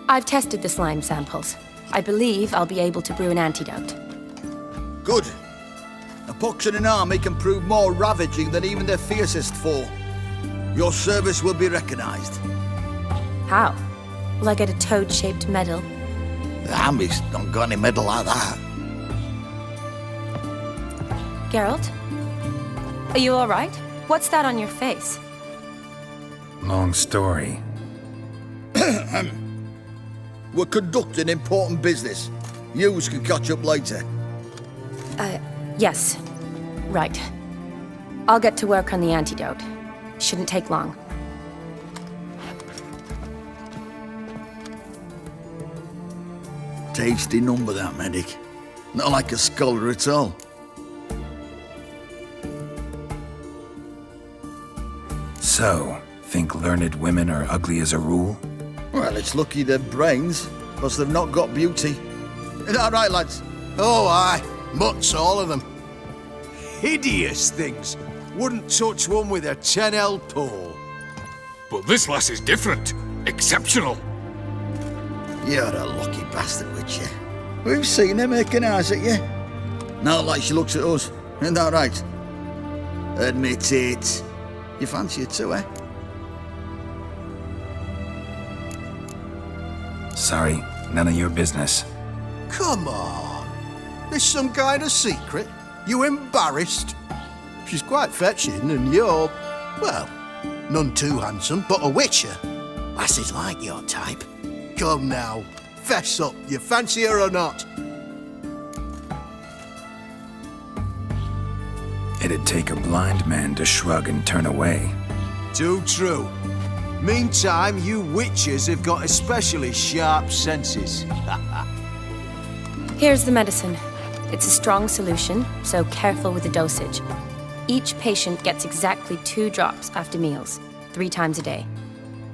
I've tested the slime samples. I believe I'll be able to brew an antidote. Good. A pox in an army can prove more ravaging than even their fiercest foe. Your service will be recognized. How? Will I get a toad-shaped medal? The army's not got any medal like that. Geralt? Are you alright? What's that on your face? Long story. We're conducting important business. Yous can catch up later. Yes. Right. I'll get to work on the antidote. Shouldn't take long. Tasty number, that, medic. Not like a scholar at all. So, think learned women are ugly as a rule? Well, it's lucky they're brains, plus they've not got beauty. Is that right, lads? Oh, aye. Mutts, all of them. Hideous things. Wouldn't touch one with a 10L pole. But this lass is different. Exceptional. You're a lucky bastard, Witcher. We've seen her making eyes at you. Not like she looks at us. Isn't that right? Admit it. You fancy her too, eh? Sorry, none of your business. Come on. There's some kind of secret? You embarrassed? She's quite fetching and you're, well, none too handsome, but a witcher. Lasses like your type. Come now, fess up, you fancy her or not? It'd take a blind man to shrug and turn away. Too true. Meantime, you witches have got especially sharp senses. Here's the medicine. It's a strong solution, so careful with the dosage. Each patient gets exactly 2 drops after meals, 3 times a day.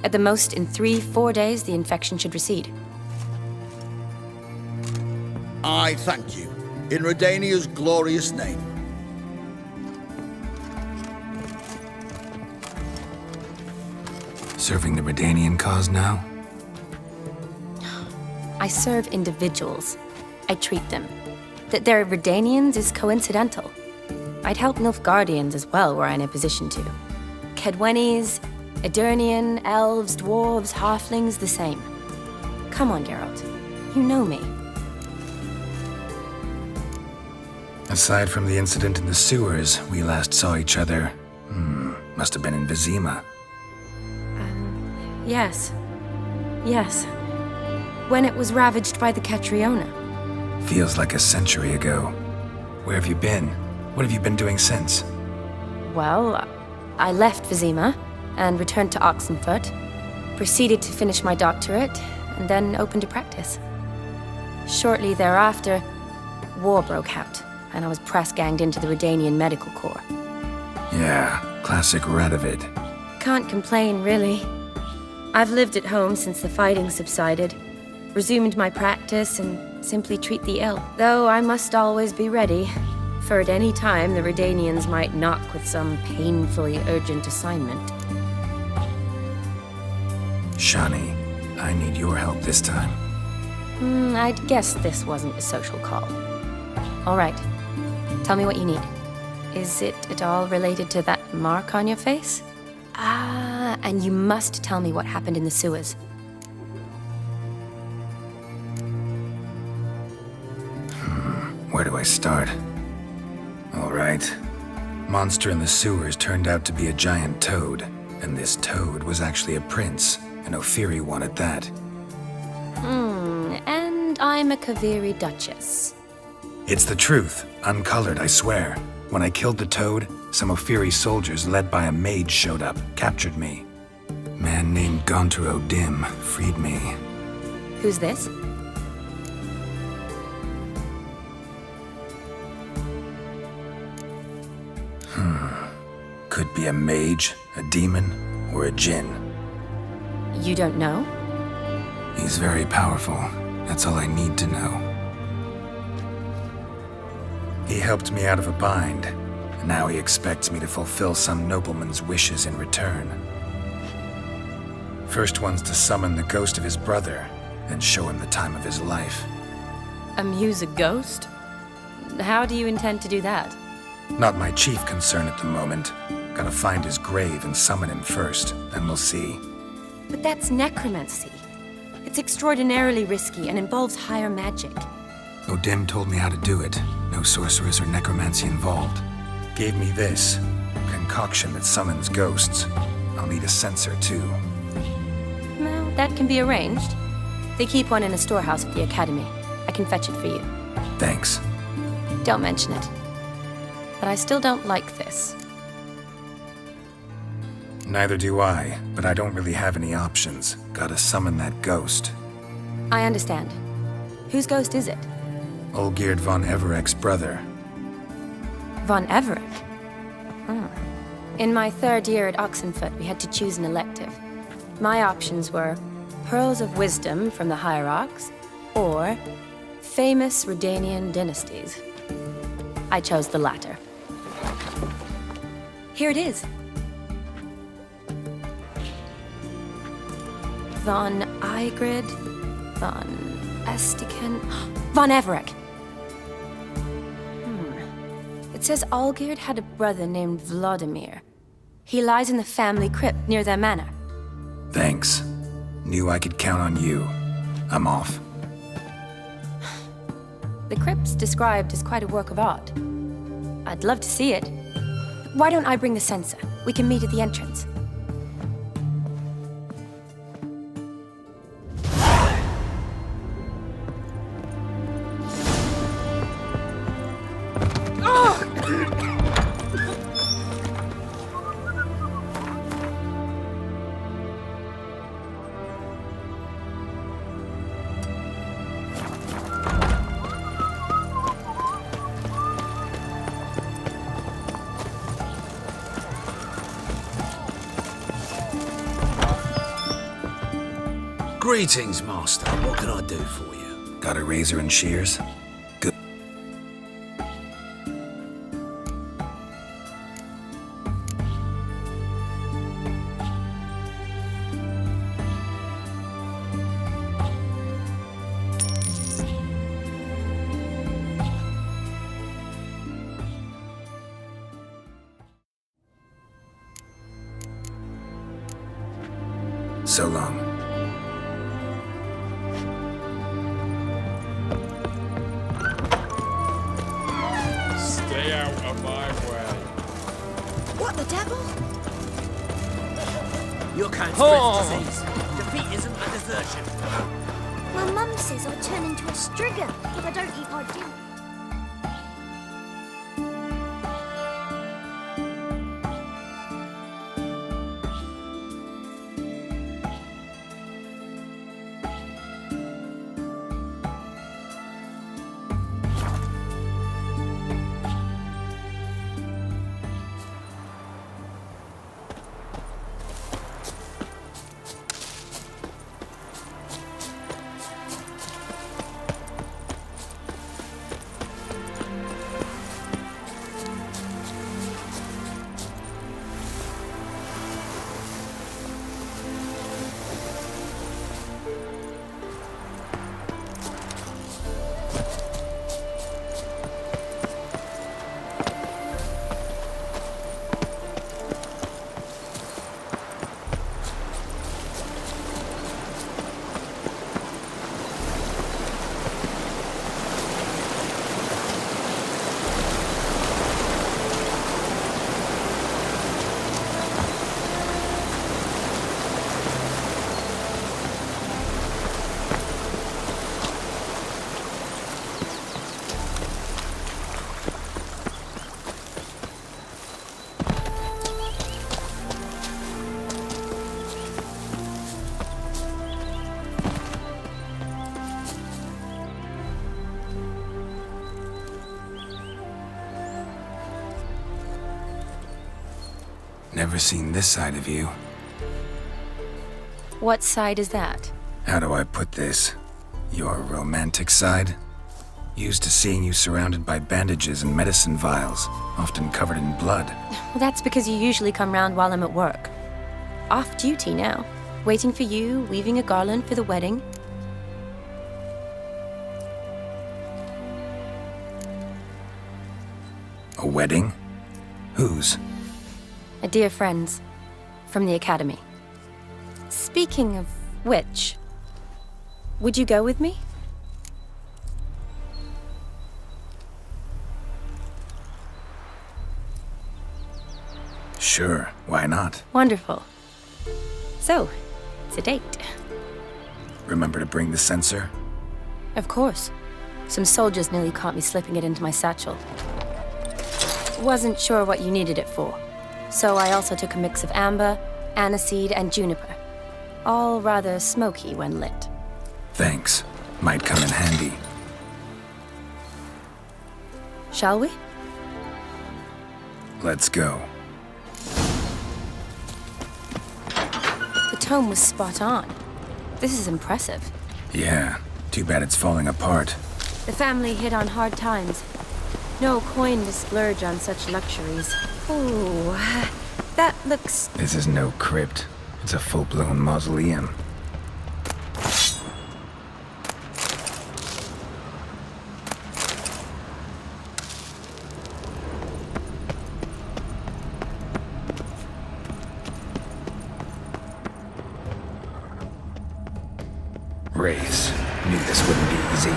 At the most, in 3-4 days, the infection should recede. I thank you. In Redania's glorious name. Serving the Redanian cause now? I serve individuals. I treat them. That they're Redanians is coincidental. I'd help Nilfgaardians as well were I in a position to. Kedwenis, Edirnian, elves, dwarves, halflings, the same. Come on, Geralt. You know me. Aside from the incident in the sewers, we last saw each other, must have been in Vizima. Yes. Yes. When it was ravaged by the Catriona. Feels like a century ago. Where have you been? What have you been doing since? Well, I left Vizima and returned to Oxenfurt, proceeded to finish my doctorate, and then opened a practice. Shortly thereafter, war broke out, and I was press-ganged into the Redanian Medical Corps. Yeah, classic Radovid. Can't complain, really. I've lived at home since the fighting subsided, resumed my practice, and simply treat the ill. Though I must always be ready, for at any time the Redanians might knock with some painfully urgent assignment. Shani, I need your help this time. I'd guess this wasn't a social call. All right. Tell me what you need. Is it at all related to that mark on your face? Ah, and you must tell me what happened in the sewers. Where do I start? All right. Monster in the sewers turned out to be a giant toad, and this toad was actually a prince, and Ophiri wanted that. And I'm a Kaviri Duchess. It's the truth, uncolored, I swear. When I killed the toad, some Ophiri soldiers led by a mage showed up, captured me. Man named Gontaro Dim freed me. Who's this? Could be a mage, a demon, or a djinn. You don't know? He's very powerful. That's all I need to know. He helped me out of a bind, and now he expects me to fulfill some nobleman's wishes in return. First one's to summon the ghost of his brother and show him the time of his life. Amuse a ghost? How do you intend to do that? Not my chief concern at the moment. Gotta find his grave and summon him first, then we'll see. But that's necromancy. It's extraordinarily risky and involves higher magic. Odim told me how to do it. No sorcerers or necromancy involved. Gave me this concoction that summons ghosts. I'll need a censer too. Well, that can be arranged. They keep one in a storehouse at the academy. I can fetch it for you. Thanks. Don't mention it. But I still don't like this. Neither do I, but I don't really have any options. Gotta summon that ghost. I understand. Whose ghost is it? Olgierd von Everek's brother. Von Everek? In my third year at Oxenfoot, we had to choose an elective. My options were Pearls of Wisdom from the Hierarchs, or Famous Redanian Dynasties. I chose the latter. Here it is. Von Igrid, Von Estiken, Von Everek. It says Olgierd had a brother named Vladimir. He lies in the family crypt near their manor. Thanks. Knew I could count on you. I'm off. The crypt's described as quite a work of art. I'd love to see it. Why don't I bring the censer? We can meet at the entrance. Greetings, Master. What can I do for you? Got a razor and shears? Good. So long. Stay out of my way. What the devil? You're kind of disease. Defeatism and desertion. My mum says I'll turn into a striga if I don't eat my dinner. Never seen this side of you. What side is that? How do I put this? Your romantic side? Used to seeing you surrounded by bandages and medicine vials, often covered in blood. Well, that's because you usually come round while I'm at work. Off duty now. waiting for you, weaving a garland for the wedding. A wedding? Whose? A dear friend's, from the Academy. Speaking of which, would you go with me? Sure, why not? Wonderful. So, it's a date. Remember to bring the censer? Of course. Some soldiers nearly caught me slipping it into my satchel. Wasn't sure what you needed it for, so I also took a mix of amber, aniseed, and juniper. All rather smoky when lit. Thanks. Might come in handy. Shall we? Let's go. The tome was spot on. This is impressive. Yeah, too bad it's falling apart. The family hit on hard times. No coin to splurge on such luxuries. Ooh, that looks... This is no crypt. It's a full-blown mausoleum. Wraiths. Knew this wouldn't be easy.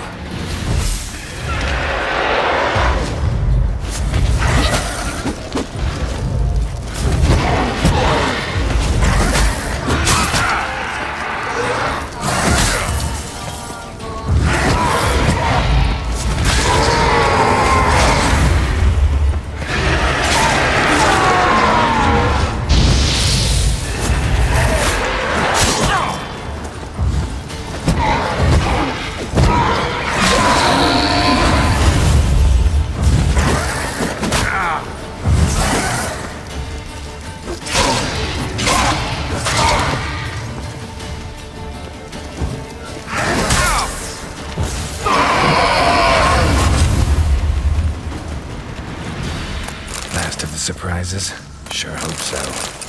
Surprises? Sure hope so.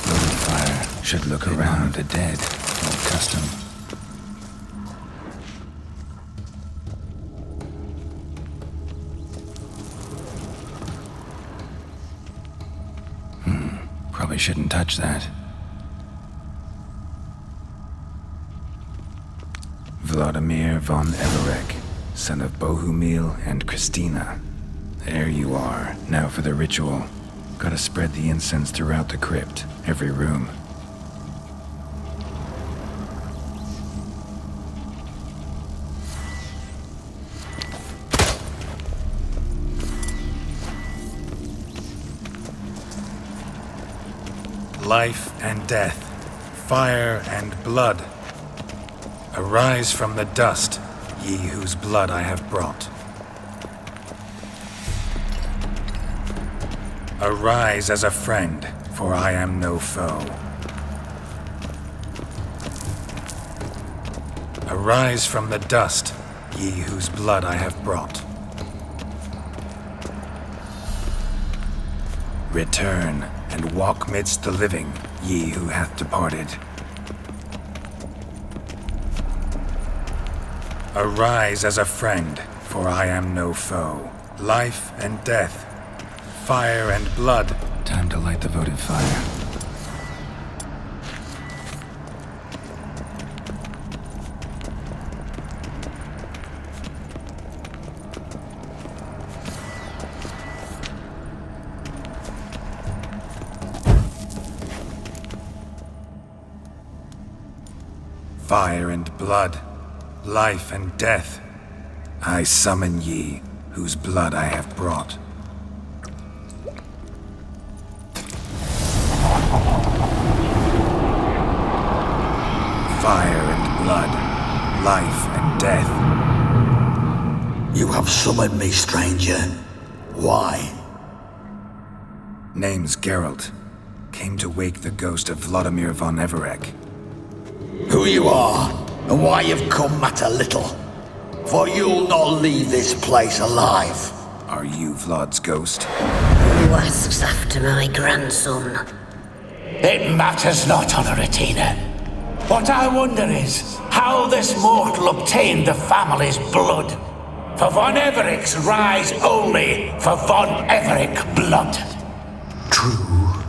Loaded fire should look around the dead. Old custom. Probably shouldn't touch that. Vladimir von Everek, son of Bohumil and Christina. There you are. Now for the ritual. Gotta spread the incense throughout the crypt, every room. Life and death, fire and blood. Arise from the dust, ye whose blood I have brought. Arise as a friend, for I am no foe. Arise from the dust, ye whose blood I have brought. Return, and walk midst the living, ye who hath departed. Arise as a friend, for I am no foe. Life and death, fire and blood. Time to light the votive fire. Fire and blood, life and death, I summon ye, whose blood I have brought. Fire and blood, life and death. You have summoned me, stranger. Why? Name's Geralt. Came to wake the ghost of Vladimir von Everek. Who you are, and why you've come matter little. For you'll not leave this place alive. Are you Vlad's ghost? Who asks after my grandson? It matters not, Honoratina. What I wonder is how this mortal obtained the family's blood. For Von Evericks rise only for Von Everec blood. True.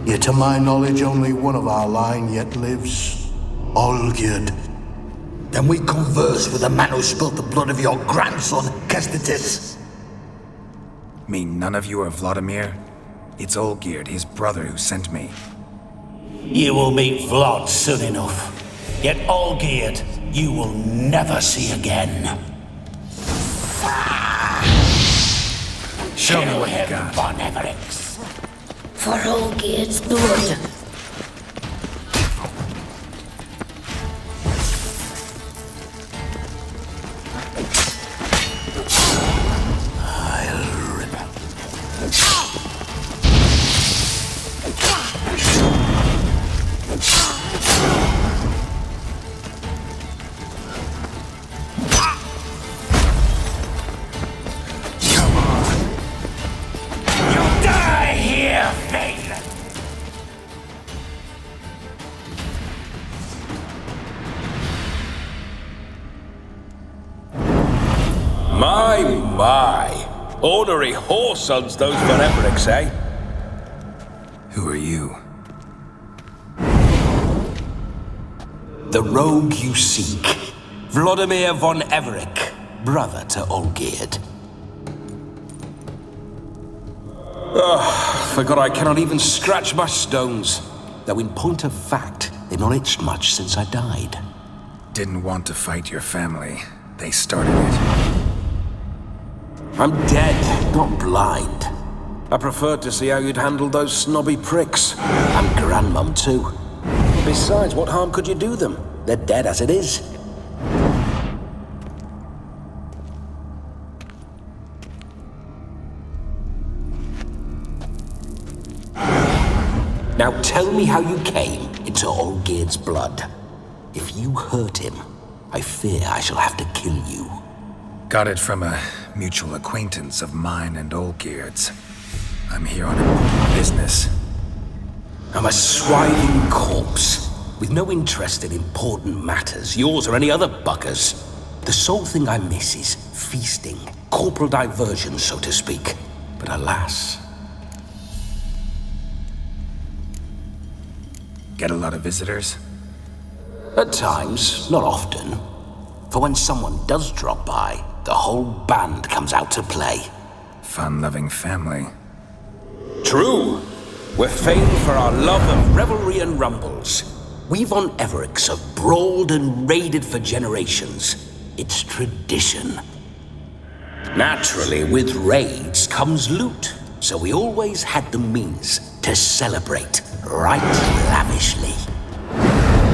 Yet to my knowledge, only one of our line yet lives. Olgierd. Then we converse with the man who spilt the blood of your grandson, Kestitis. Mean none of you are Vladimir? It's Olgierd, his brother, who sent me. You will meet Vlad soon enough. Yet Olgierd, you will never see again. Show me Kill what you him, got. Von Evericks. For Olgierd's blood. Die here, Vader! My. Ornery whoresons, those Von Evericks, eh? Who are you? The rogue you seek. Vladimir Von Everec, brother to Olgierd. Forgot I cannot even scratch my stones. Though in point of fact, they've not itched much since I died. Didn't want to fight your family. They started it. I'm dead, not blind. I preferred to see how you'd handle those snobby pricks. And Grandmum, too. Besides, what harm could you do them? They're dead as it is. Now tell me how you came into Olgierd's blood. If you hurt him, I fear I shall have to kill you. Got it from a mutual acquaintance of mine and Olgierd's. I'm here on important business. I'm a swiving corpse, with no interest in important matters, yours or any other buggers. The sole thing I miss is feasting, corporal diversion, so to speak. But alas... Get a lot of visitors? At times, not often. For when someone does drop by, the whole band comes out to play. Fun-loving family. True. We're famed for our love of revelry and rumbles. We Von Evericks have brawled and raided for generations. It's tradition. Naturally, with raids comes loot, so we always had the means to celebrate right lavishly.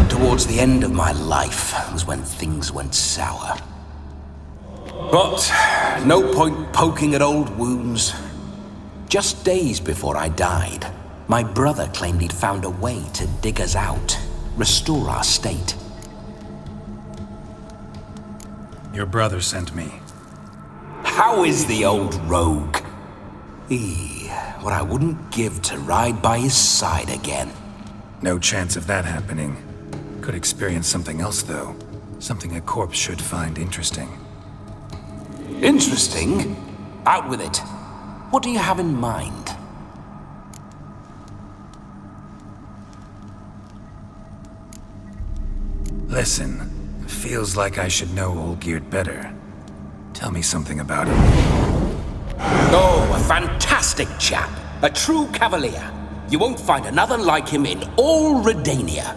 Towards the end of my life was when things went sour. But no point poking at old wounds. Just days before I died, my brother claimed he'd found a way to dig us out, restore our state. Your brother sent me. How is the old rogue? What I wouldn't give to ride by his side again. No chance of that happening. Could experience something else, though. Something a corpse should find interesting. Interesting? Out with it. What do you have in mind? Listen, feels like I should know Olgierd better. Tell me something about him. Oh, a fantastic chap. A true cavalier. You won't find another like him in all Redania.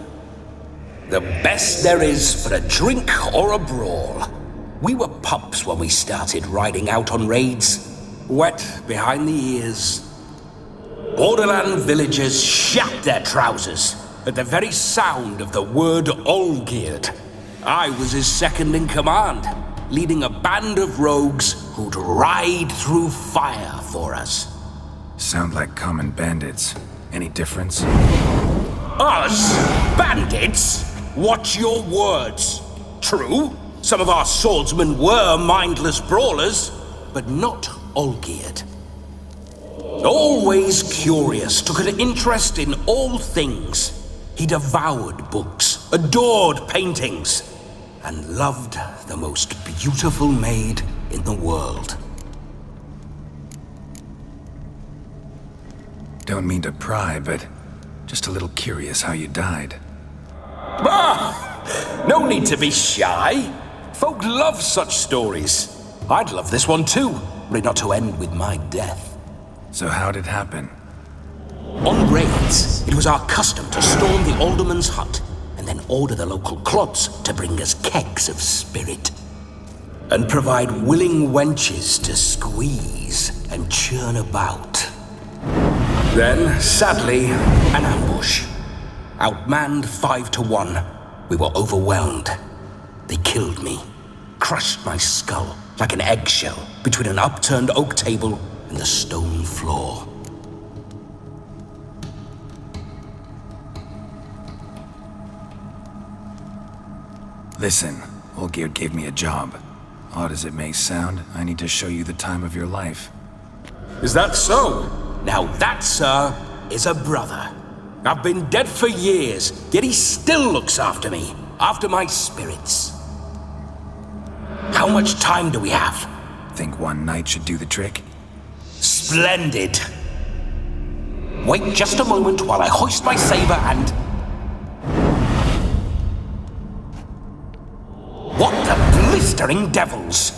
The best there is for a drink or a brawl. We were pups when we started riding out on raids. Wet behind the ears. Borderland villagers shat their trousers at the very sound of the word Olgierd. I was his second in command, leading a band of rogues who'd ride through fire for us. Sound like common bandits. Any difference? Us? Bandits? Watch your words. True, some of our swordsmen were mindless brawlers, but not Olgierd. Always curious, took an interest in all things. He devoured books, adored paintings, and loved the most beautiful maid in the world. Don't mean to pry, but just a little curious how you died. No need to be shy. Folk love such stories. I'd love this one too, were it not to end with my death. So how'd it happen? On raids, it was our custom to storm the alderman's hut and then order the local clods to bring us kegs of spirit. And provide willing wenches to squeeze and churn about. Then, sadly, an ambush. Outmanned 5-1, we were overwhelmed. They killed me, crushed my skull like an eggshell between an upturned oak table and the stone floor. Listen, Olgierd gave me a job. Odd as it may sound, I need to show you the time of your life. Is that so? Now that, sir, is a brother. I've been dead for years, yet he still looks after me, after my spirits. How much time do we have? Think one night should do the trick? Splendid. Wait just a moment while I hoist my saber and... What the blistering devils?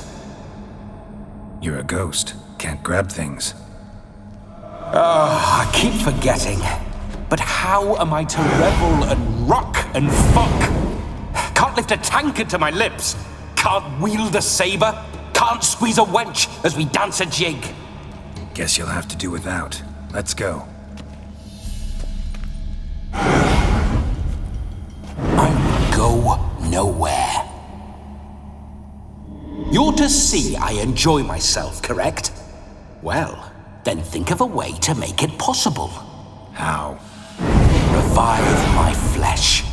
You're a ghost. Can't grab things. I keep forgetting. But how am I to revel and rock and fuck? Can't lift a tankard to my lips. Can't wield a saber. Can't squeeze a wench as we dance a jig. Guess you'll have to do without. Let's go. I go nowhere. You're to see I enjoy myself, correct? Well, then think of a way to make it possible. How? Revive my flesh.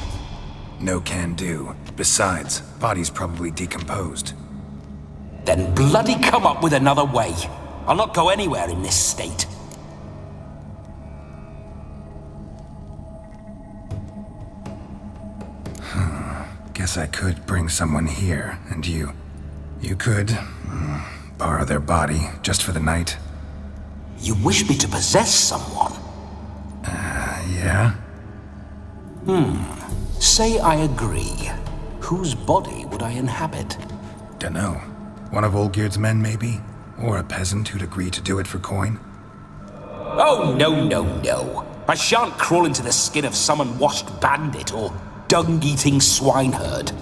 No can do. Besides, body's probably decomposed. Then bloody come up with another way. I'll not go anywhere in this state. Guess I could bring someone here, and you could borrow their body just for the night. You wish me to possess someone? Yeah? Say I agree. Whose body would I inhabit? Dunno. One of Olgierd's men, maybe? Or a peasant who'd agree to do it for coin? Oh, no. I shan't crawl into the skin of some unwashed bandit or dung-eating swineherd.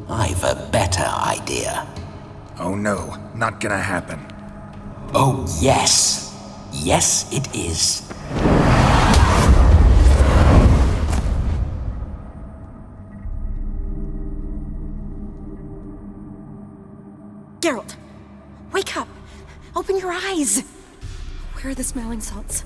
I've a better idea. Oh no, not gonna happen. Oh, yes. Yes, it is. Geralt, wake up! Open your eyes! Where are the smelling salts?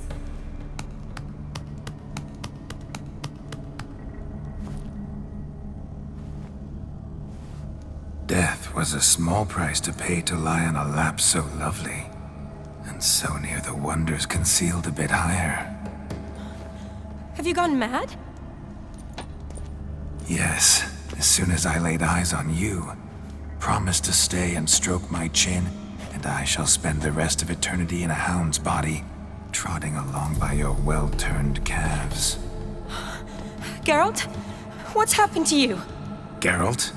Death was a small price to pay to lie on a lap so lovely, and so near the wonders concealed a bit higher. Have you gone mad? Yes, as soon as I laid eyes on you, promise to stay and stroke my chin, and I shall spend the rest of eternity in a hound's body, trotting along by your well-turned calves. Geralt? What's happened to you? Geralt,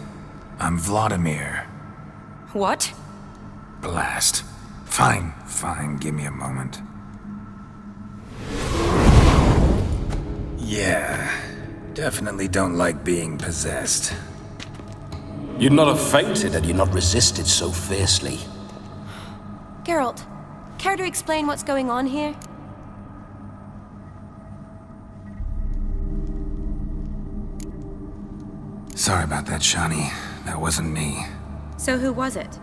I'm Vladimir. What? Blast. Fine, give me a moment. Yeah, definitely don't like being possessed. You'd not have fainted had you not resisted so fiercely. Geralt, care to explain what's going on here? Sorry about that, Shani. That wasn't me. So who was it?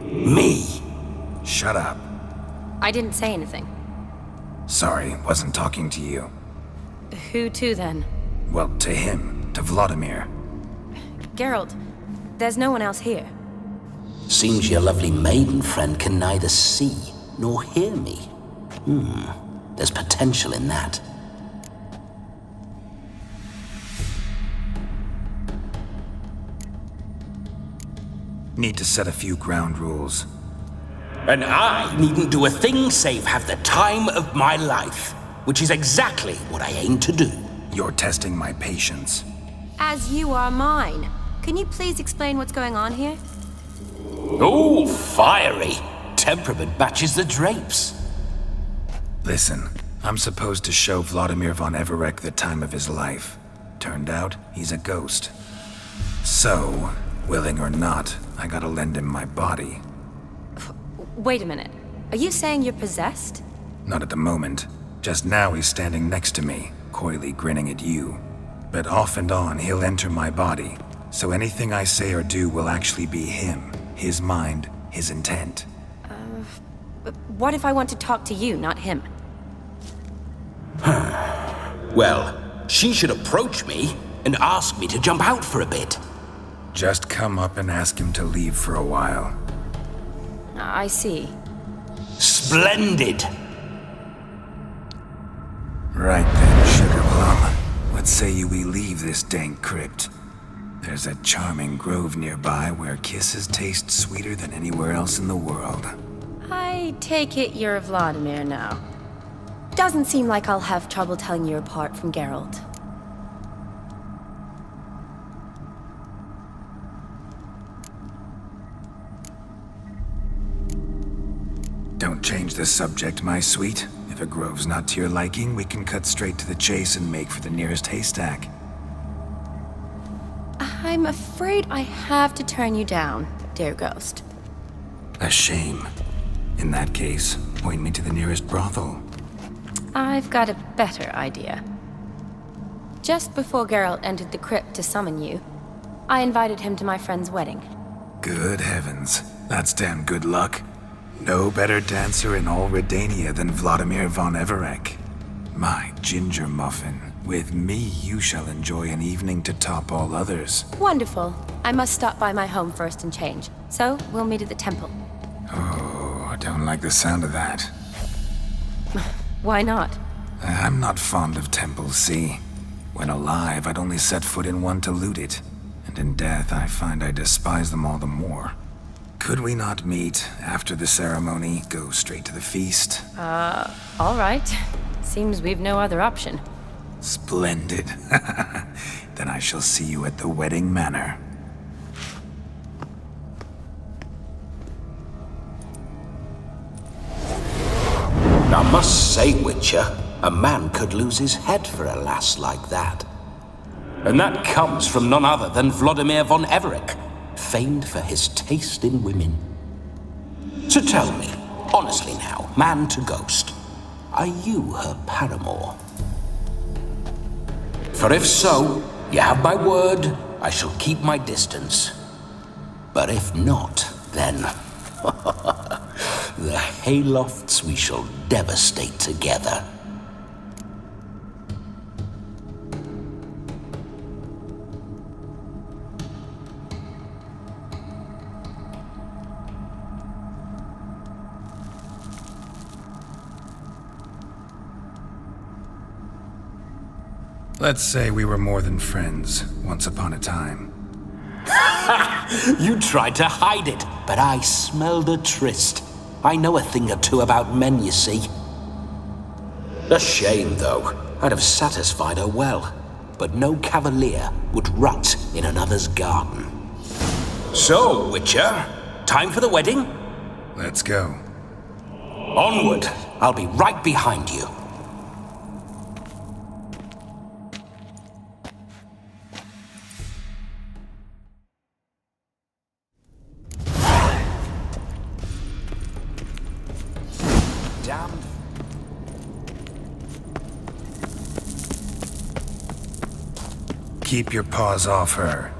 Me? Shut up. I didn't say anything. Sorry, wasn't talking to you. Who to then? Well, to him. To Vladimir. Geralt, there's no one else here. Seems your lovely maiden friend can neither see nor hear me. There's potential in that. Need to set a few ground rules. And I needn't do a thing save have the time of my life, which is exactly what I aim to do. You're testing my patience. As you are mine. Can you please explain what's going on here? Oh, fiery. Temperament matches the drapes. Listen, I'm supposed to show Vladimir von Everec the time of his life. Turned out, he's a ghost. So, willing or not, I gotta lend him my body. Wait a minute. Are you saying you're possessed? Not at the moment. Just now he's standing next to me, coyly grinning at you. But off and on, he'll enter my body. So anything I say or do will actually be him. His mind, his intent. But what if I want to talk to you, not him? Well, she should approach me and ask me to jump out for a bit. Just come up and ask him to leave for a while. I see. Splendid! Right then, Sugar Plum. What say you we leave this dank crypt? There's a charming grove nearby where kisses taste sweeter than anywhere else in the world. I take it you're Vladimir now. Doesn't seem like I'll have trouble telling you apart from Geralt. Don't change the subject, my sweet. If a grove's not to your liking, we can cut straight to the chase and make for the nearest haystack. I'm afraid I have to turn you down, dear ghost. A shame. In that case, point me to the nearest brothel. I've got a better idea. Just before Geralt entered the crypt to summon you, I invited him to my friend's wedding. Good heavens. That's damn good luck. No better dancer in all Redania than Vladimir von Everec. My ginger muffin. With me, you shall enjoy an evening to top all others. Wonderful. I must stop by my home first and change. So, we'll meet at the temple. Oh, I don't like the sound of that. Why not? I'm not fond of temples, see? When alive, I'd only set foot in one to loot it. And in death, I find I despise them all the more. Could we not meet after the ceremony, go straight to the feast? All right. Seems we've no other option. Splendid. Then I shall see you at the wedding manor. I must say, Witcher, a man could lose his head for a lass like that. And that comes from none other than Vladimir von Everec, famed for his taste in women. So tell me, honestly now, man to ghost, are you her paramour? For if so, you have my word, I shall keep my distance. But if not, then the haylofts we shall devastate together. Let's say we were more than friends, once upon a time. You tried to hide it, but I smelled a tryst. I know a thing or two about men, you see. A shame, though. I'd have satisfied her well, but no cavalier would rut in another's garden. So, Witcher, time for the wedding? Let's go. Onward! I'll be right behind you. Damn. Keep your paws off her.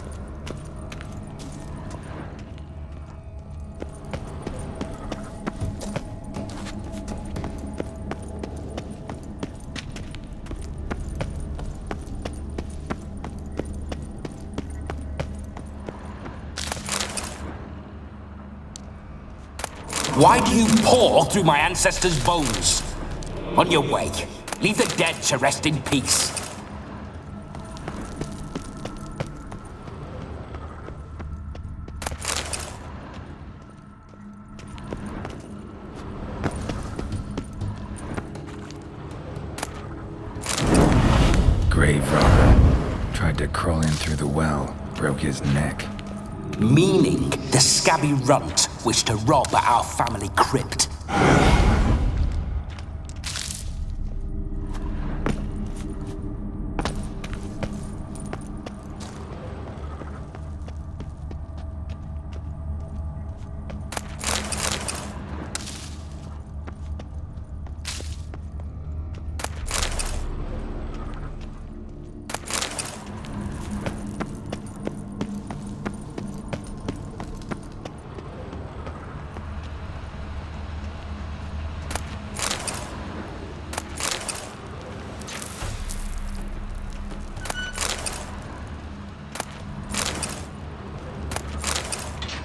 Why do you paw through my ancestors' bones? On your way. Leave the dead to rest in peace. to crawl in through the well, broke his neck. Meaning the scabby runt wished to rob our family crypt.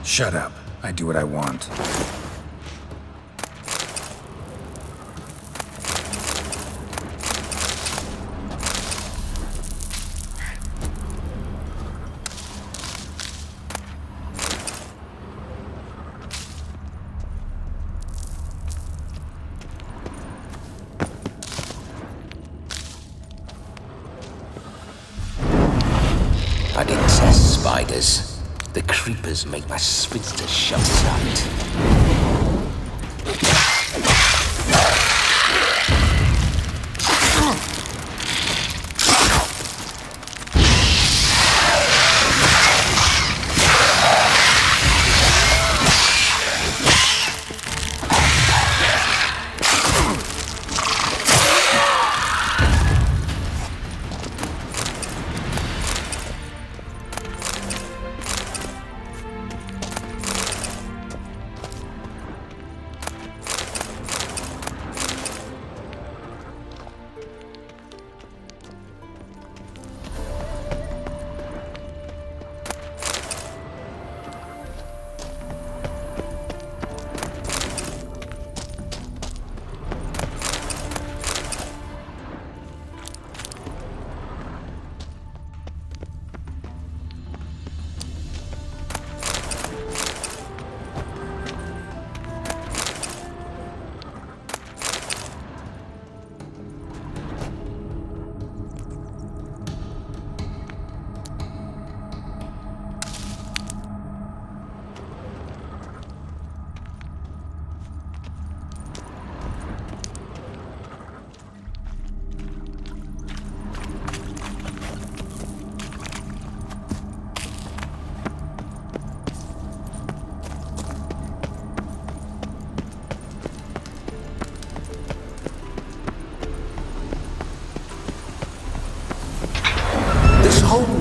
Shut up. I do what I want. I detest spiders. The creepers make my sphincter shut tight.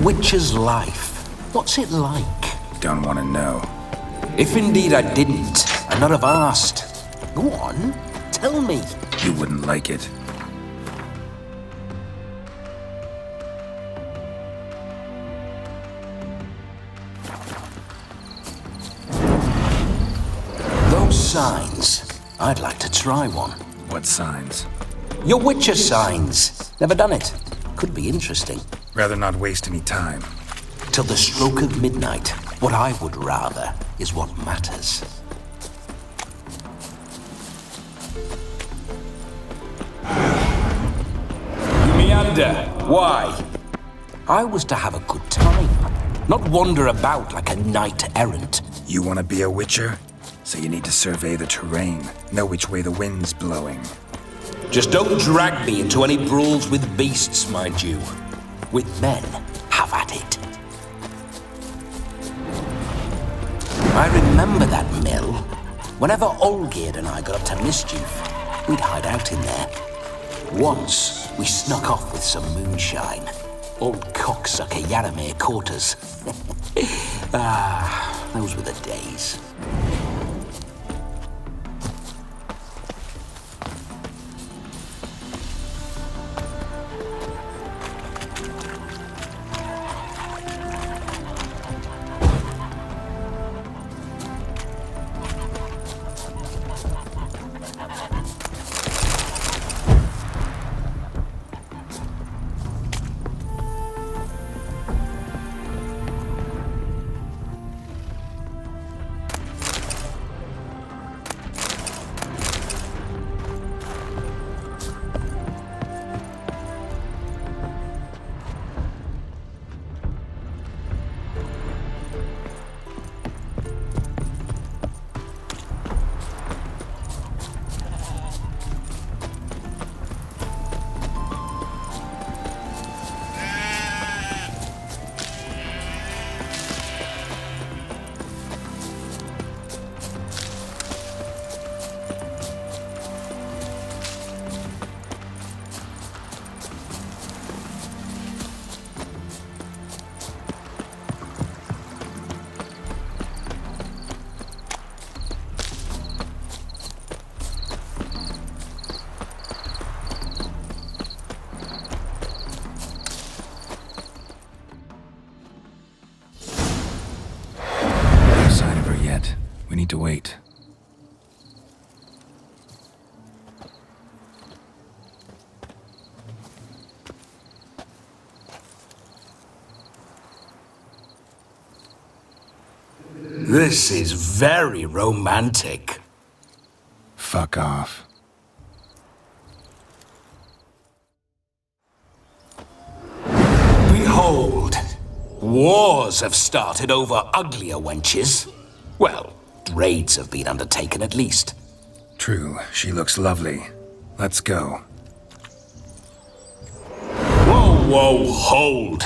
Witcher's life. What's it like? Don't want to know. If indeed I didn't, I'd not have asked. Go on, tell me. You wouldn't like it. Those signs. I'd like to try one. What signs? Your Witcher signs. Never done it. Could be interesting. Rather not waste any time. Till the stroke of midnight, what I would rather is what matters. You meander. Why? I was to have a good time, not wander about like a knight-errant. You want to be a witcher? So you need to survey the terrain, know which way the wind's blowing. Just don't drag me into any brawls with beasts, mind you. With men, have at it. I remember that mill. Whenever Olgierd and I got up to mischief, we'd hide out in there. Once, we snuck off with some moonshine. Old cocksucker Yaramir caught us. Those were the days. We need to wait. This is very romantic. Fuck off. Behold, wars have started over uglier wenches. Well, raids have been undertaken at least. True, she looks lovely. Let's go. Whoa, hold.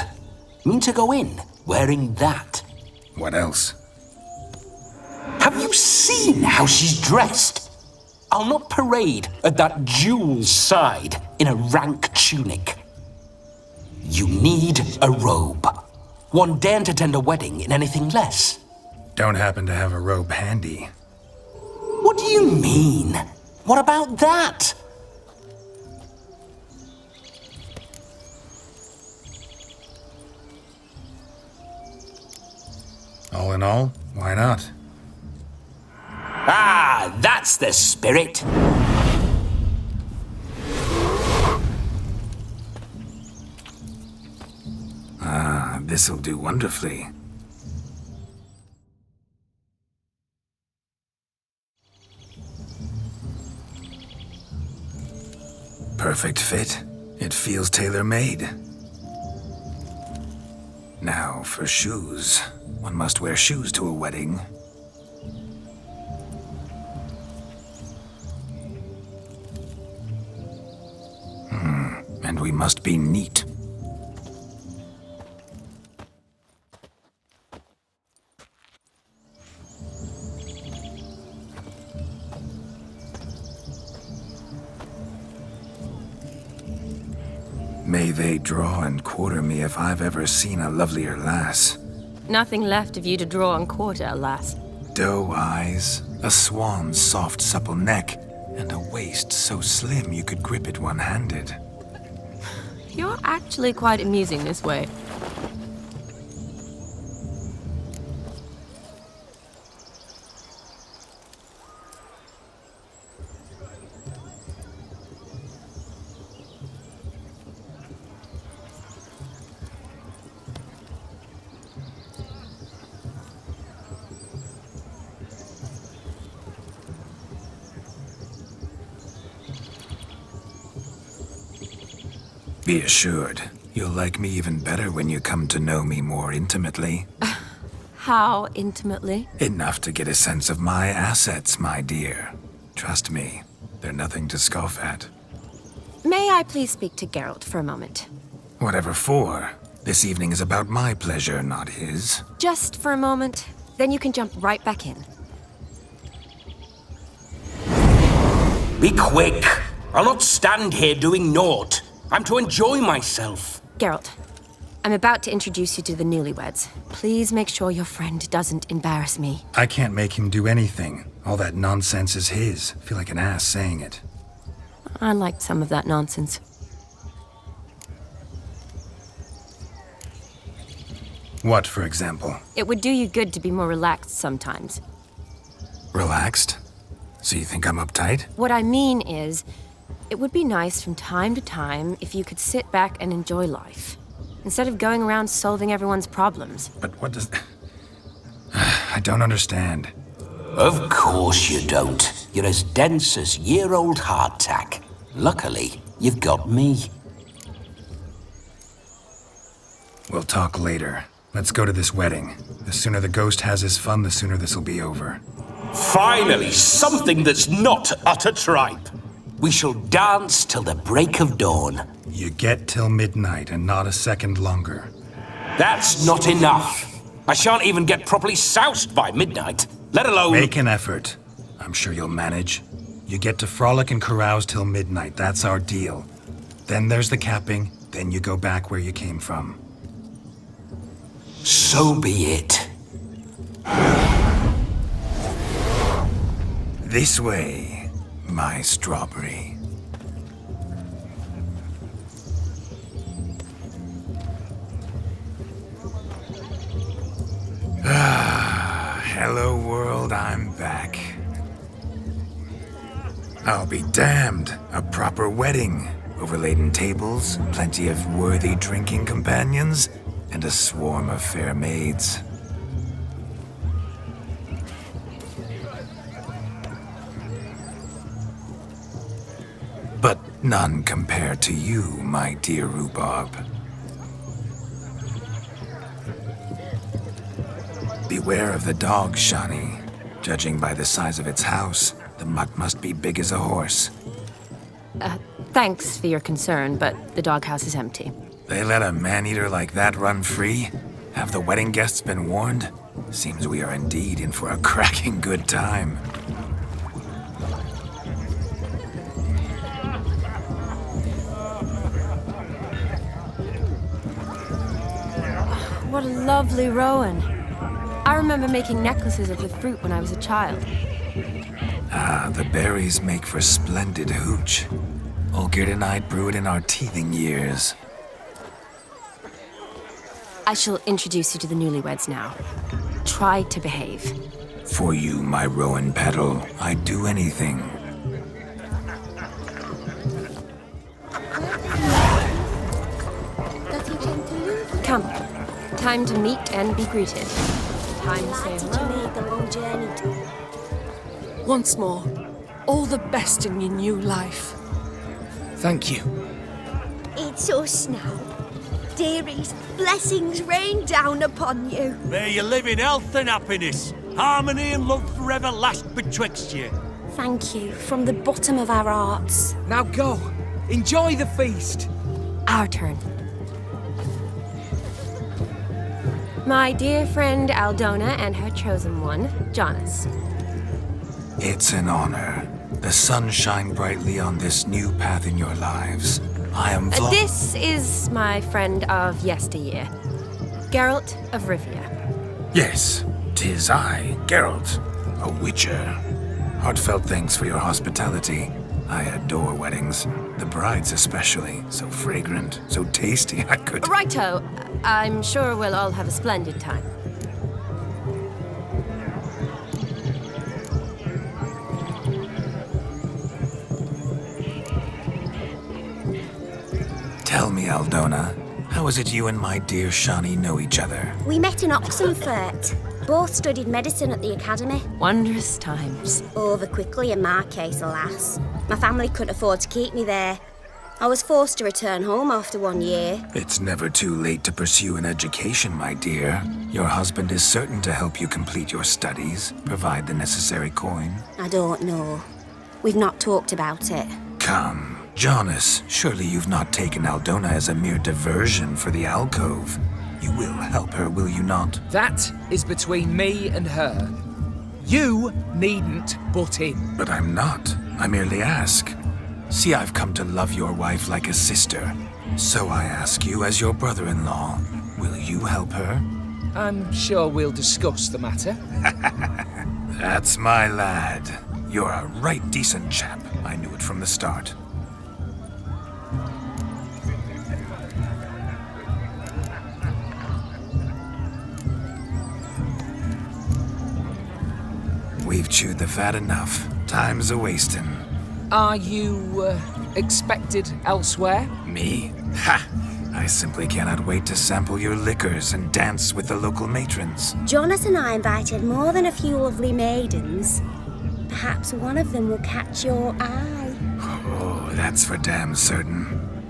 Mean to go in wearing that? What else? Have you seen how she's dressed? I'll not parade at that jewel's side in a rank tunic. You need a robe. One daren't attend a wedding in anything less. Don't happen to have a robe handy. What do you mean? What about that? All in all, why not? Ah, that's the spirit. Ah, this'll do wonderfully. Perfect fit. It feels tailor-made. Now, for shoes. One must wear shoes to a wedding. And we must be neat. May they draw and quarter me if I've ever seen a lovelier lass. Nothing left of you to draw and quarter, alas. Doe eyes, a swan's soft supple neck, and a waist so slim you could grip it one-handed. You're actually quite amusing this way. Be assured, you'll like me even better when you come to know me more intimately. How intimately? Enough to get a sense of my assets, my dear. Trust me, they're nothing to scoff at. May I please speak to Geralt for a moment? Whatever for. This evening is about my pleasure, not his. Just for a moment, then you can jump right back in. Be quick. I'll not stand here doing naught. I'm to enjoy myself. Geralt, I'm about to introduce you to the newlyweds. Please make sure your friend doesn't embarrass me. I can't make him do anything. All that nonsense is his. I feel like an ass saying it. I liked some of that nonsense. What, for example? It would do you good to be more relaxed sometimes. Relaxed? So you think I'm uptight? What I mean is, it would be nice from time to time if you could sit back and enjoy life, instead of going around solving everyone's problems. But what does... I don't understand. Of course you don't. You're as dense as year-old hardtack. Luckily, you've got me. We'll talk later. Let's go to this wedding. The sooner the ghost has his fun, the sooner this'll be over. Finally, something that's not utter tripe. We shall dance till the break of dawn. You get till midnight and not a second longer. That's not enough. I shan't even get properly soused by midnight, let alone... Make an effort. I'm sure you'll manage. You get to frolic and carouse till midnight. That's our deal. Then there's the capping. Then you go back where you came from. So be it. This way, my strawberry. Hello world, I'm back. I'll be damned. A proper wedding. Overladen tables, plenty of worthy drinking companions, and a swarm of fair maids. But none compared to you, my dear Rhubarb. Beware of the dog, Shani. Judging by the size of its house, the mutt must be big as a horse. Thanks for your concern, but the doghouse is empty. They let a man-eater like that run free? Have the wedding guests been warned? Seems we are indeed in for a cracking good time. What a lovely rowan. I remember making necklaces of the fruit when I was a child. Ah, the berries make for splendid hooch. Olgerd and I brewed in our teething years. I shall introduce you to the newlyweds now. Try to behave. For you, my rowan petal, I'd do anything. Come. Time to meet and be greeted. Time to say Did you hello. make the long journey to? Once more, all the best in your new life. Thank you. It's us now. Dearies, blessings rain down upon you. May you live in health and happiness. Harmony and love forever last betwixt you. Thank you from the bottom of our hearts. Now go. Enjoy the feast. Our turn. My dear friend Aldona and her chosen one, Jonas. It's an honor. The sun shine brightly on this new path in your lives. I am This is my friend of yesteryear, Geralt of Rivia. Yes, 'tis I, Geralt, a witcher. Heartfelt thanks for your hospitality. I adore weddings. The brides especially. So fragrant, so tasty, I could... Righto. I'm sure we'll all have a splendid time. Tell me, Aldona, how is it you and my dear Shani know each other? We met in Oxenfurt. Both studied medicine at the academy. Wondrous times. Over quickly in my case, alas. My family couldn't afford to keep me there. I was forced to return home after 1 year. It's never too late to pursue an education, my dear. Your husband is certain to help you complete your studies, provide the necessary coin. I don't know. We've not talked about it. Come, Jonas, surely you've not taken Aldona as a mere diversion for the alcove. You will help her, will you not? That is between me and her. You needn't butt in. But I'm not. I merely ask. See, I've come to love your wife like a sister. So I ask you, as your brother-in-law, will you help her? I'm sure we'll discuss the matter. That's my lad. You're a right decent chap. I knew it from the start. We've chewed the fat enough. Time's a-wasting. Are you, expected elsewhere? Me? Ha! I simply cannot wait to sample your liquors and dance with the local matrons. Jonas and I invited more than a few lovely maidens. Perhaps one of them will catch your eye. Oh, that's for damn certain.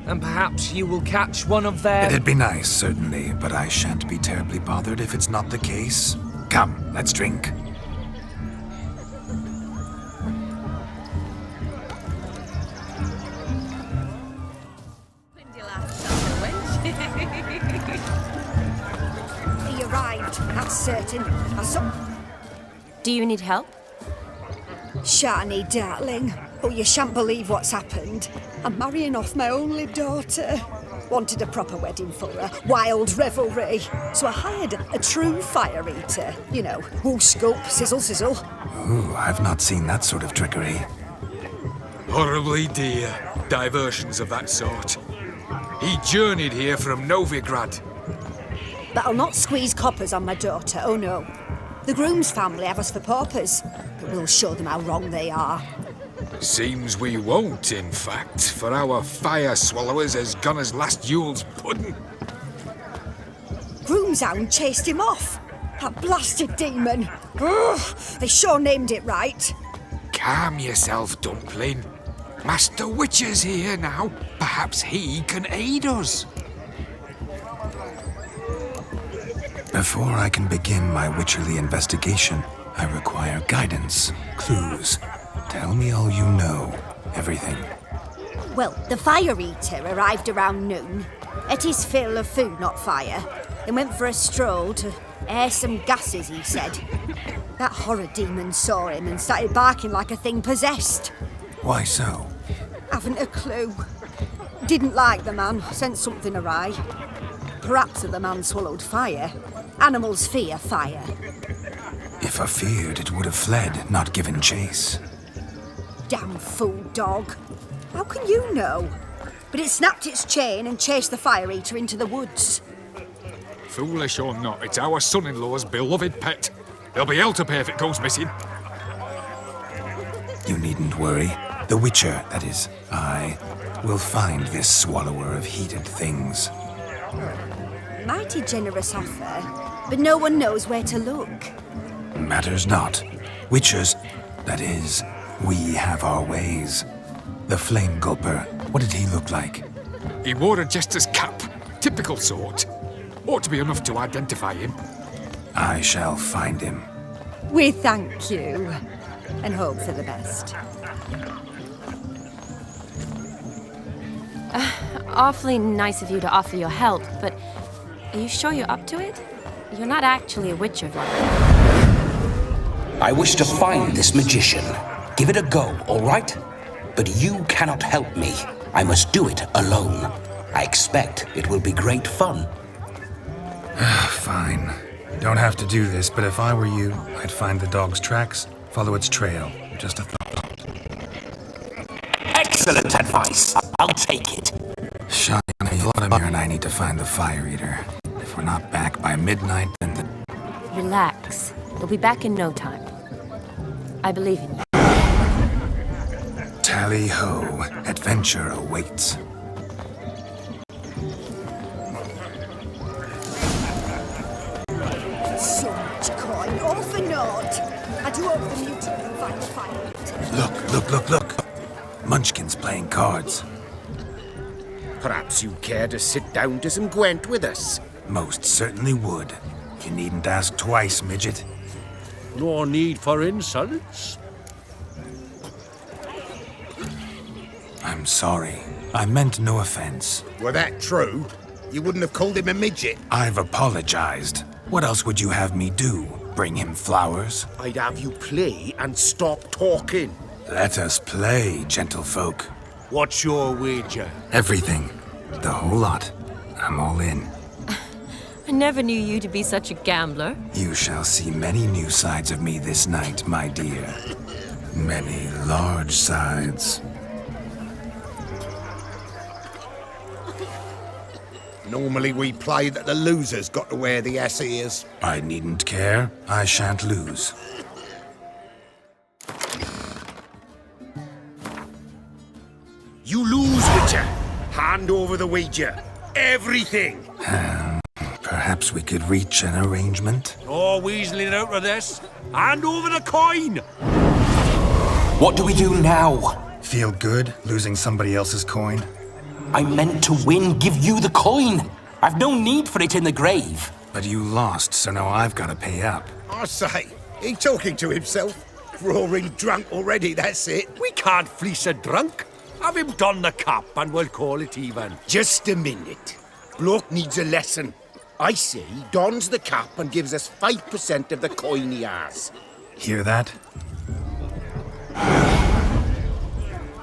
And perhaps you will catch one of their... It'd be nice, certainly, but I shan't be terribly bothered if it's not the case. Come, let's drink. He arrived, that's certain. I saw... Do you need help? Shani, darling. Oh, you shan't believe what's happened. I'm marrying off my only daughter. Wanted a proper wedding for her. Wild revelry. So I hired a true fire eater. You know, woo scope, sizzle, sizzle. Ooh, I've not seen that sort of trickery. Horribly dear diversions of that sort. He journeyed here from Novigrad. But I'll not squeeze coppers on my daughter, oh no. The groom's family have us for paupers, but we'll show them how wrong they are. Seems we won't, in fact, for our fire swallowers has gone as last Yule's pudding. Groom's hound chased him off. That blasted demon. Ugh, they sure named it right. Calm yourself, Dumpling. Master Witcher's here now. Perhaps he can aid us. Before I can begin my witcherly investigation, I require guidance, clues. Tell me all you know. Everything. Well, the fire eater arrived around noon. Ate his fill of food, not fire. Then went for a stroll to air some gases, he said. That horror demon saw him and started barking like a thing possessed. Why so? Haven't a clue. Didn't like the man, sent something awry. Perhaps the man swallowed fire. Animals fear fire. If I feared, it would have fled, not given chase. Damn fool dog. How can you know? But it snapped its chain and chased the fire eater into the woods. Foolish or not, it's our son-in-law's beloved pet. There'll be hell to pay if it goes missing. You needn't worry. The Witcher, that is, I, will find this swallower of heated things. Mighty generous offer, but no one knows where to look. Matters not. Witchers, that is, we have our ways. The Flame Gulper, what did he look like? He wore a jester's cap. Typical sort. Ought to be enough to identify him. I shall find him. We thank you, and hope for the best. Awfully nice of you to offer your help, but are you sure you're up to it? You're not actually a Witcher, Vlad. I wish to find this magician. Give it a go, all right? But you cannot help me. I must do it alone. I expect it will be great fun. Fine. Don't have to do this, but if I were you, I'd find the dog's tracks, follow its trail. Just a thought. Excellent advice. I'll take it. Shani, Vladimir and I need to find the fire eater. If we're not back by midnight, then the... Relax. We'll be back in no time. I believe in you. Tally-ho. Adventure awaits. So much coin, all for naught. I do hope the mutant can find the fire eater. Look. Munchkin's playing cards. Perhaps you'd care to sit down to some Gwent with us? Most certainly would. You needn't ask twice, midget. No need for insults. I'm sorry. I meant no offense. Were that true, you wouldn't have called him a midget. I've apologized. What else would you have me do? Bring him flowers? I'd have you play and stop talking. Let us play, gentlefolk. What's your wager? Everything. The whole lot. I'm all in. I never knew you to be such a gambler. You shall see many new sides of me this night, my dear. Many large sides. Normally we play that the loser's got to wear the ass ears. I needn't care. I shan't lose. You lose, Witcher. Hand over the wager. Everything. Perhaps we could reach an arrangement? No weaseling out of this. Hand over the coin! What do we do now? Feel good losing somebody else's coin? I meant to win, give you the coin. I've no need for it in the grave. But you lost, so now I've got to pay up. I say, he talking to himself. Roaring drunk already, that's it. We can't fleece a drunk. Have him don the cap and we'll call it even. Just a minute. Bloke needs a lesson. I say he dons the cap and gives us 5% of the coin he has. Hear that?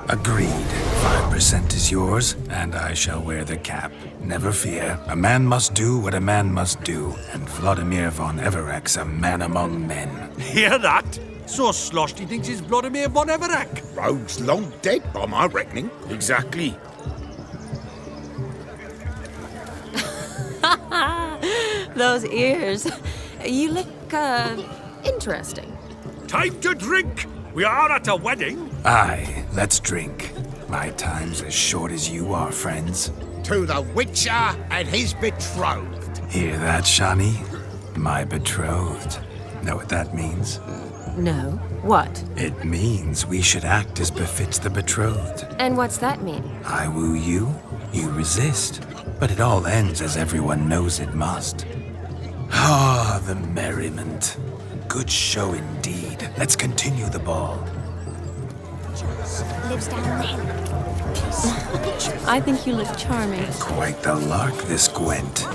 Agreed. 5% is yours, and I shall wear the cap. Never fear. A man must do what a man must do, and Vladimir von Everek's a man among men. Hear that? So sloshed he thinks he's Vladimir von Everek. Rogue's long dead, by my reckoning. Exactly. Those ears. You look, Interesting. Time to drink! We are at a wedding. Aye, let's drink. My time's as short as you are, friends. To the Witcher and his betrothed. Hear that, Shawnee? My betrothed. Know what that means? No. What? It means we should act as befits the betrothed. And what's that mean? I woo you, you resist. But it all ends as everyone knows it must. Ah, the merriment. Good show indeed. Let's continue the ball. Lives down there. I think you look charming. Quite the lark, this Gwent.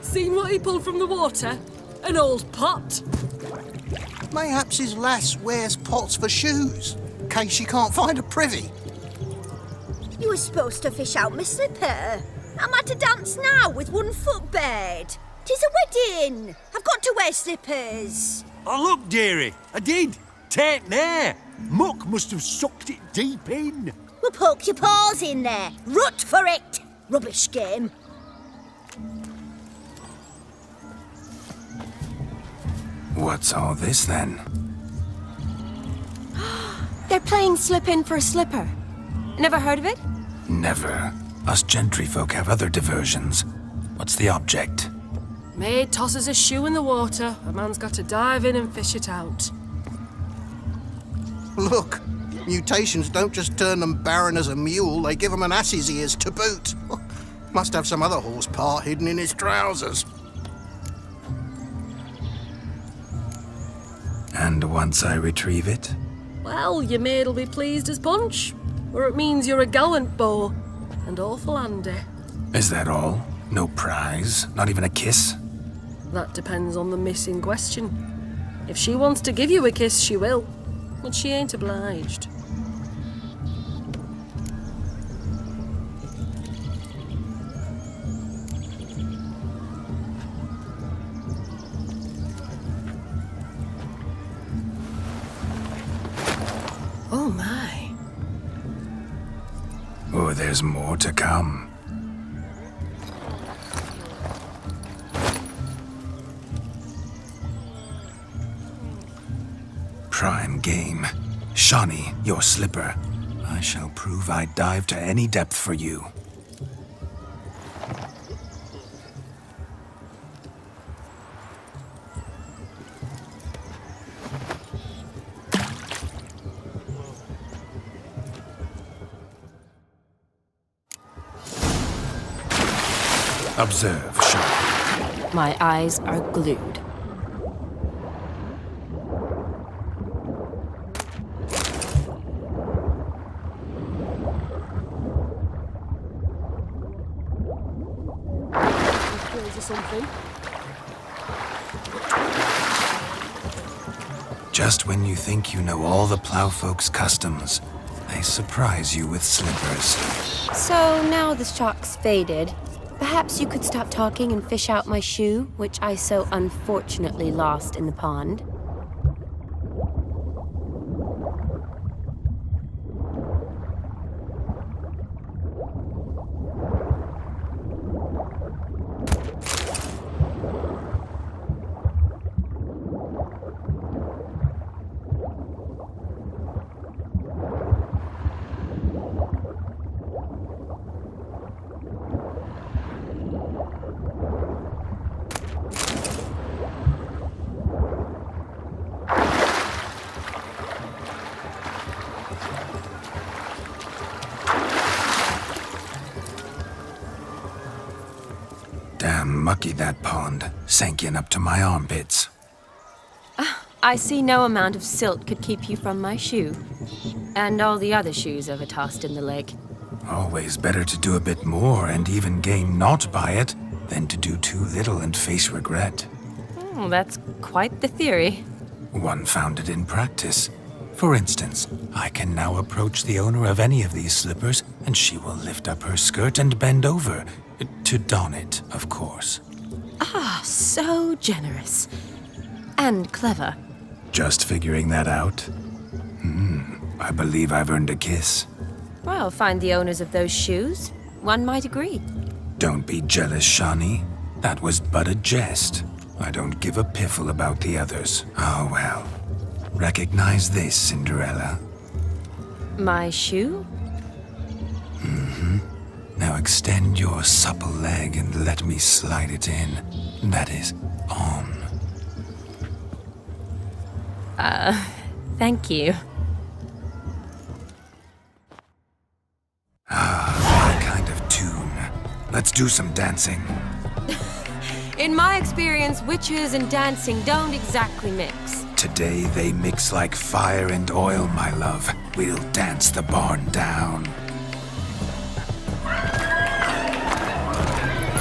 Seen what he pulled from the water? An old pot. Mayhaps his lass wears pots for shoes, in case she can't find a privy. You were supposed to fish out my slipper. I'm at a dance now with one foot bared. 'Tis a wedding. I've got to wear slippers. Oh, look, dearie, I did. Take there. Muck must have sucked it deep in. Well, poke your paws in there. Rut for it. Rubbish game. What's all this then? They're playing slip in for a slipper. Never heard of it? Never. Us gentry folk have other diversions. What's the object? Maid tosses a shoe in the water. A man's got to dive in and fish it out. Look, mutations don't just turn them barren as a mule, they give them an ass's ears to boot. Must have some other horse part hidden in his trousers. And once I retrieve it? Well, your maid'll be pleased as punch. Or it means you're a gallant beau. And awful handy. Is that all? No prize? Not even a kiss? That depends on the miss in question. If she wants to give you a kiss, she will. But she ain't obliged. Oh my. Oh, there's more to come. Prime game. Shawnee, your slipper. I shall prove I dive to any depth for you. Observe, Shawnee. My eyes are glued. Something. Just when you think you know all the plowfolk's customs, they surprise you with slippers. So now the shock's faded. Perhaps you could stop talking and fish out my shoe, which I so unfortunately lost in the pond. Damn mucky, that pond. Sank in up to my armpits. I see no amount of silt could keep you from my shoe. And all the other shoes ever tossed in the lake. Always better to do a bit more and even gain naught by it than to do too little and face regret. Oh, that's quite the theory. One founded in practice. For instance, I can now approach the owner of any of these slippers, and she will lift up her skirt and bend over. To don it, of course. Ah, so generous. And clever. Just figuring that out? I believe I've earned a kiss. Well, find the owners of those shoes. One might agree. Don't be jealous, Shani. That was but a jest. I don't give a piffle about the others. Oh well. Recognize this, Cinderella. My shoe? Now extend your supple leg and let me slide it in. That is, on. Thank you. My kind of tune. Let's do some dancing. In my experience, witches and dancing don't exactly mix. Today they mix like fire and oil, my love. We'll dance the barn down.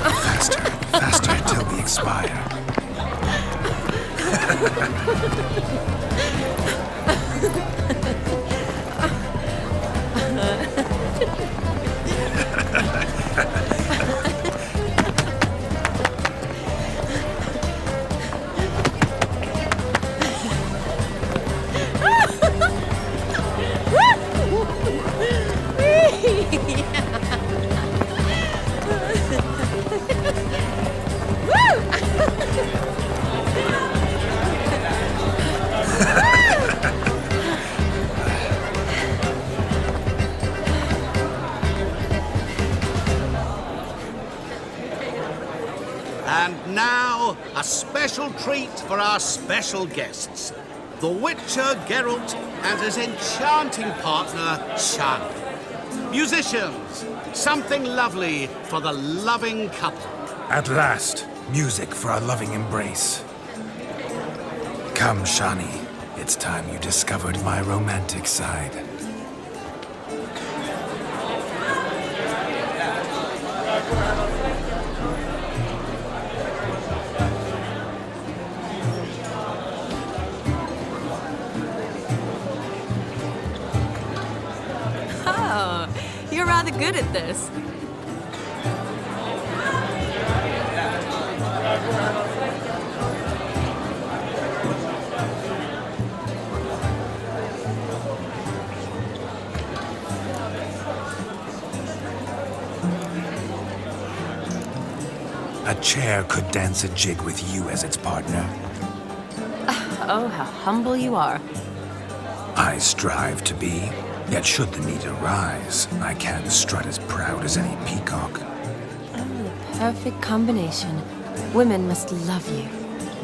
Faster, faster till we expire. And now, a special treat for our special guests. The Witcher Geralt and his enchanting partner, Shani. Musicians, something lovely for the loving couple. At last, music for our loving embrace. Come, Shani. It's time you discovered my romantic side. Oh, you're rather good at this. A chair could dance a jig with you as its partner. Oh, how humble you are. I strive to be, yet should the need arise, I can strut as proud as any peacock. Perfect combination. Women must love you.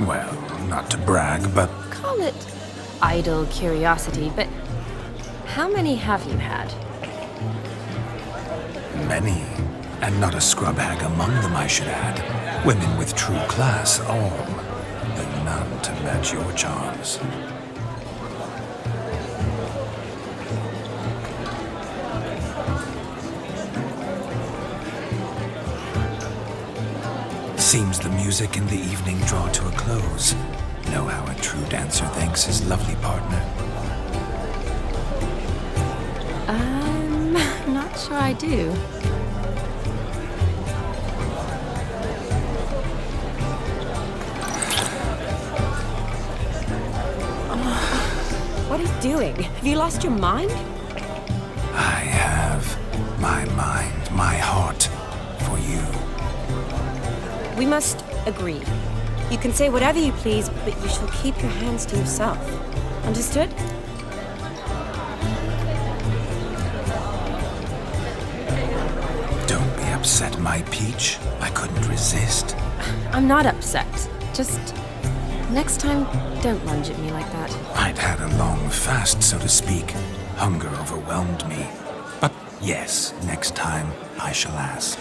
Well, not to brag, but Call it idle curiosity, but how many have you had? many. And not a scrub hag among them, I should add. Women with true class, all. But none to match your charms. Seems the music and the evening draw to a close. Know how a true dancer thanks his lovely partner. Not sure I do. What are you doing? Have you lost your mind? I have my mind, my heart for you. We must agree. You can say whatever you please, but you shall keep your hands to yourself. Understood? Don't be upset, my peach. I couldn't resist. I'm not upset. Just next time, don't lunge at me like that. I'd had a long fast, so to speak. Hunger overwhelmed me. But yes, next time I shall ask.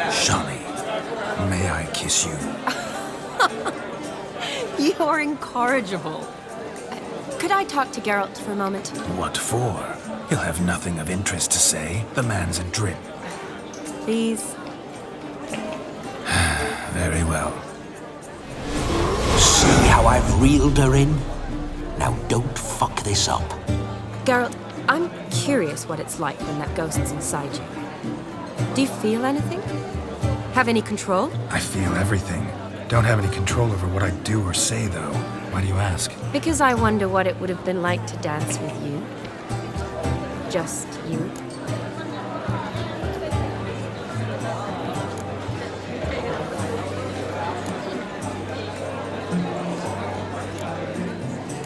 Shani, may I kiss you? You're incorrigible. Could I talk to Geralt for a moment? What for? He'll have nothing of interest to say. The man's a drip. Please. Very well. See how I've reeled her in? Now don't fuck this up. Geralt, I'm curious what it's like when that ghost's inside you. Do you feel anything? Have any control? I feel everything. Don't have any control over what I do or say, though. Why do you ask? Because I wonder what it would have been like to dance with you. Just you.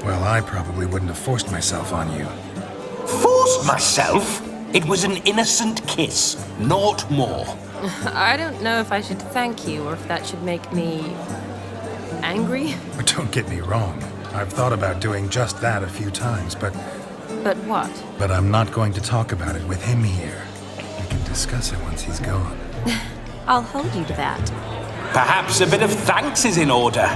Well, I probably wouldn't have forced myself on you. Forced myself? It was an innocent kiss, naught more. I don't know if I should thank you or if that should make me angry. But don't get me wrong. I've thought about doing just that a few times, but But what? But I'm not going to talk about it with him here. We can discuss it once he's gone. I'll hold you to that. Perhaps a bit of thanks is in order.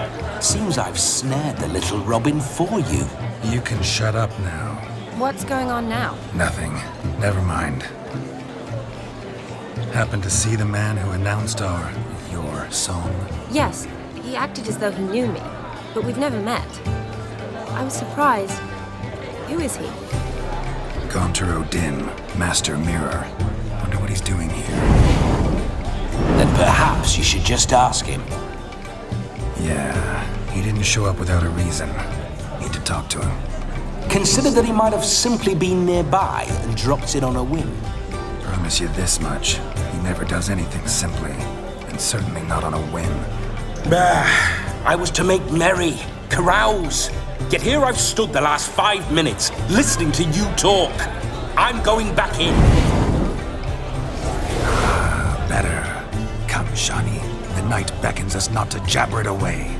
Seems I've snared the little Robin for you. You can shut up now. What's going on now? Nothing. Never mind. Happened to see the man who announced your song? Yes, he acted as though he knew me, but we've never met. I was surprised. Who is he? Gaunter O'Din, Master Mirror. Wonder what he's doing here. Then perhaps you should just ask him. Yeah, he didn't show up without a reason. Need to talk to him. Consider that he might have simply been nearby and dropped in on a whim. Promise you this much. He never does anything simply, and certainly not on a whim. Bah! I was to make merry, carouse. Yet here I've stood the last 5 minutes, listening to you talk. I'm going back in. Better. Come, Shani. The night beckons us not to jabber it away.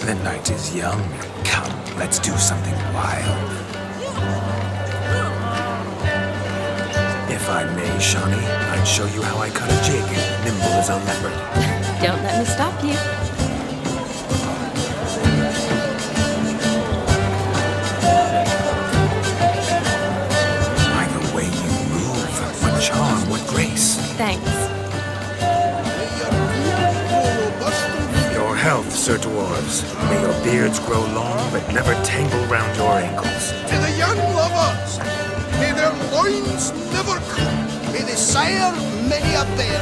The night is young. Come, let's do something wild. If I may, Shani, I'd show you how I cut a jig, nimble as a leopard. Don't let me stop you. By the way you move, with charm, with grace. Thanks. Your health, Sir Dwarves. May your beards grow long, but never tangle round your ankles. To the young lovers, may their loins never cut. May they sire many a bear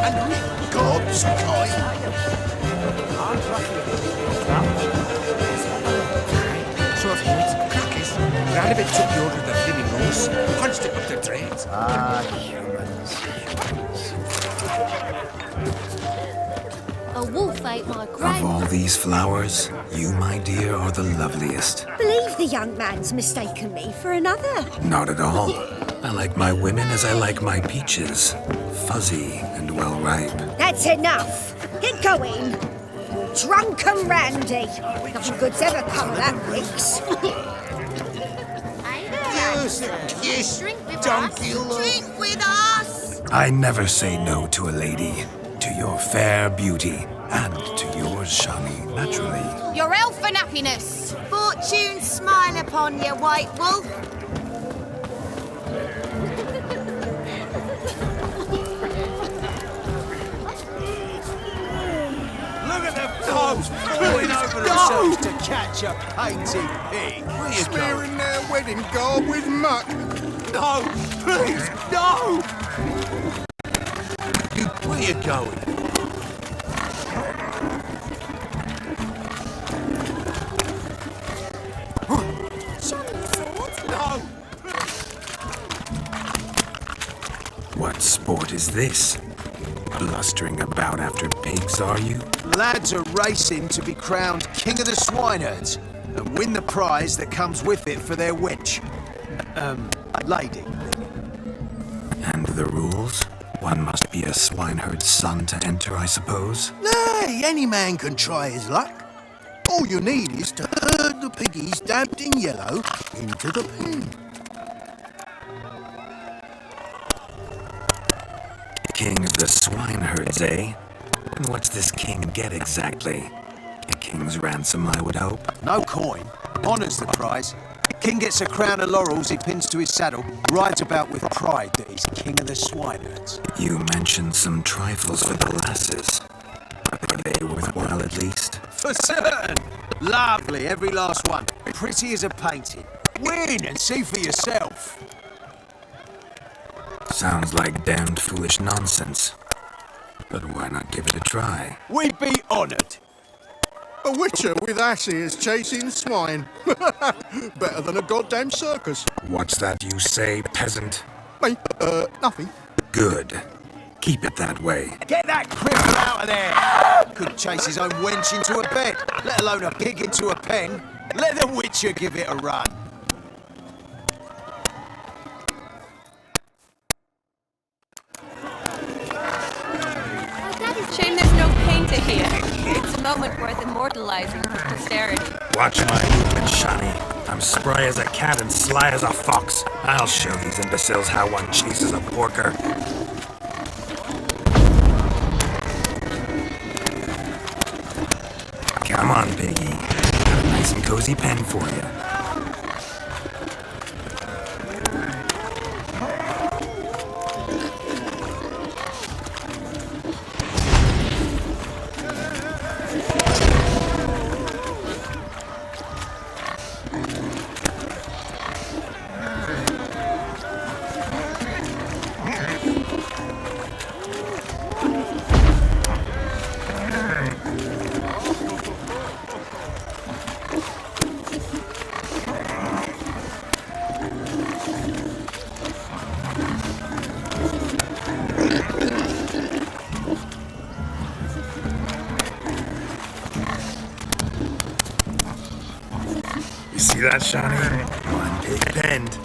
and reap God's kind. So I've heard, crackers. Rabbit took the order of the flaming rose, punched it up their dreads. A wolf ate my Of grape. all these flowers, you, my dear, are the loveliest. Believe the young man's mistaken me for another. Not at all. I like my women as I like my peaches. Fuzzy and well ripe. That's enough. Get going. Drunken Randy. Nothing good's ever come of that, Wicks. Yes, Drink with donkey us. love. Drink with us. I never say no to a lady. To your fair beauty. And to yours, Shani, naturally. Your elfin happiness. Fortune smile upon you, White Wolf. Look at them dogs falling over themselves to catch a painted pig. Where you Smearing their wedding garb with muck. No, please, no! Where you going? No! What sport is this? Blustering about after pigs, are you? Lads are racing to be crowned King of the Swineherds and win the prize that comes with it for their wench. Lady. And the rules? One must be a swineherd's son to enter, I suppose? Nay, any man can try his luck. All you need is to herd the piggies dabbed in yellow into the pen. King of the swineherds, eh? And what's this king get exactly? A king's ransom, I would hope. No coin. Honours the prize. King gets a crown of laurels he pins to his saddle, rides about with pride that he's King of the Swineherds. You mentioned some trifles for the lasses. Are they worthwhile at least? For certain! Lovely, every last one. Pretty as a painting. Win and see for yourself. Sounds like damned foolish nonsense. But why not give it a try? We'd be honoured. A witcher with asses chasing swine. Better than a goddamn circus. What's that you say, peasant? Me? Nothing. Good. Keep it that way. Get that cripple out of there! Could chase his own wench into a bed, let alone a pig into a pen. Let the Witcher give it a run. Shame there's no painter here. It's a moment worth immortalizing for posterity. Watch my movement, Shani. I'm spry as a cat and sly as a fox. I'll show these imbeciles how one chases a porker. Come on, piggy. Got a nice and cozy pen for you. You see that, Shani? One big bend.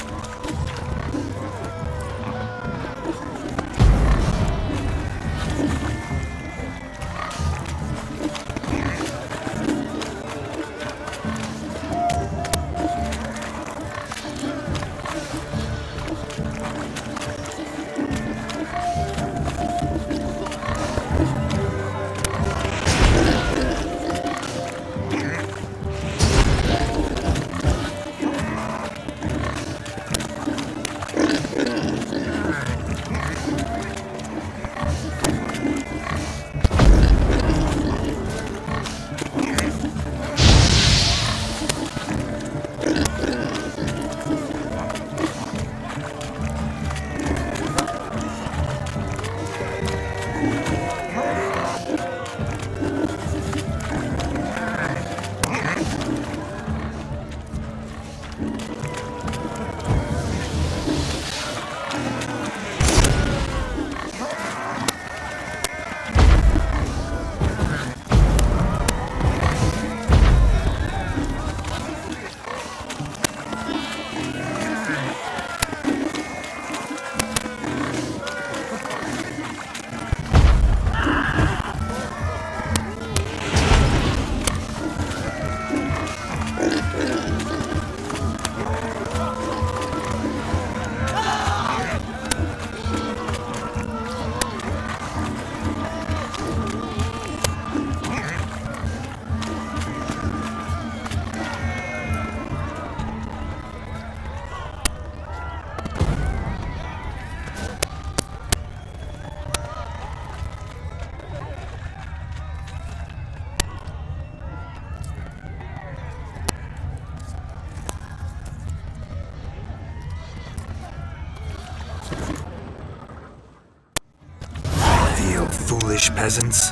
Foolish peasants,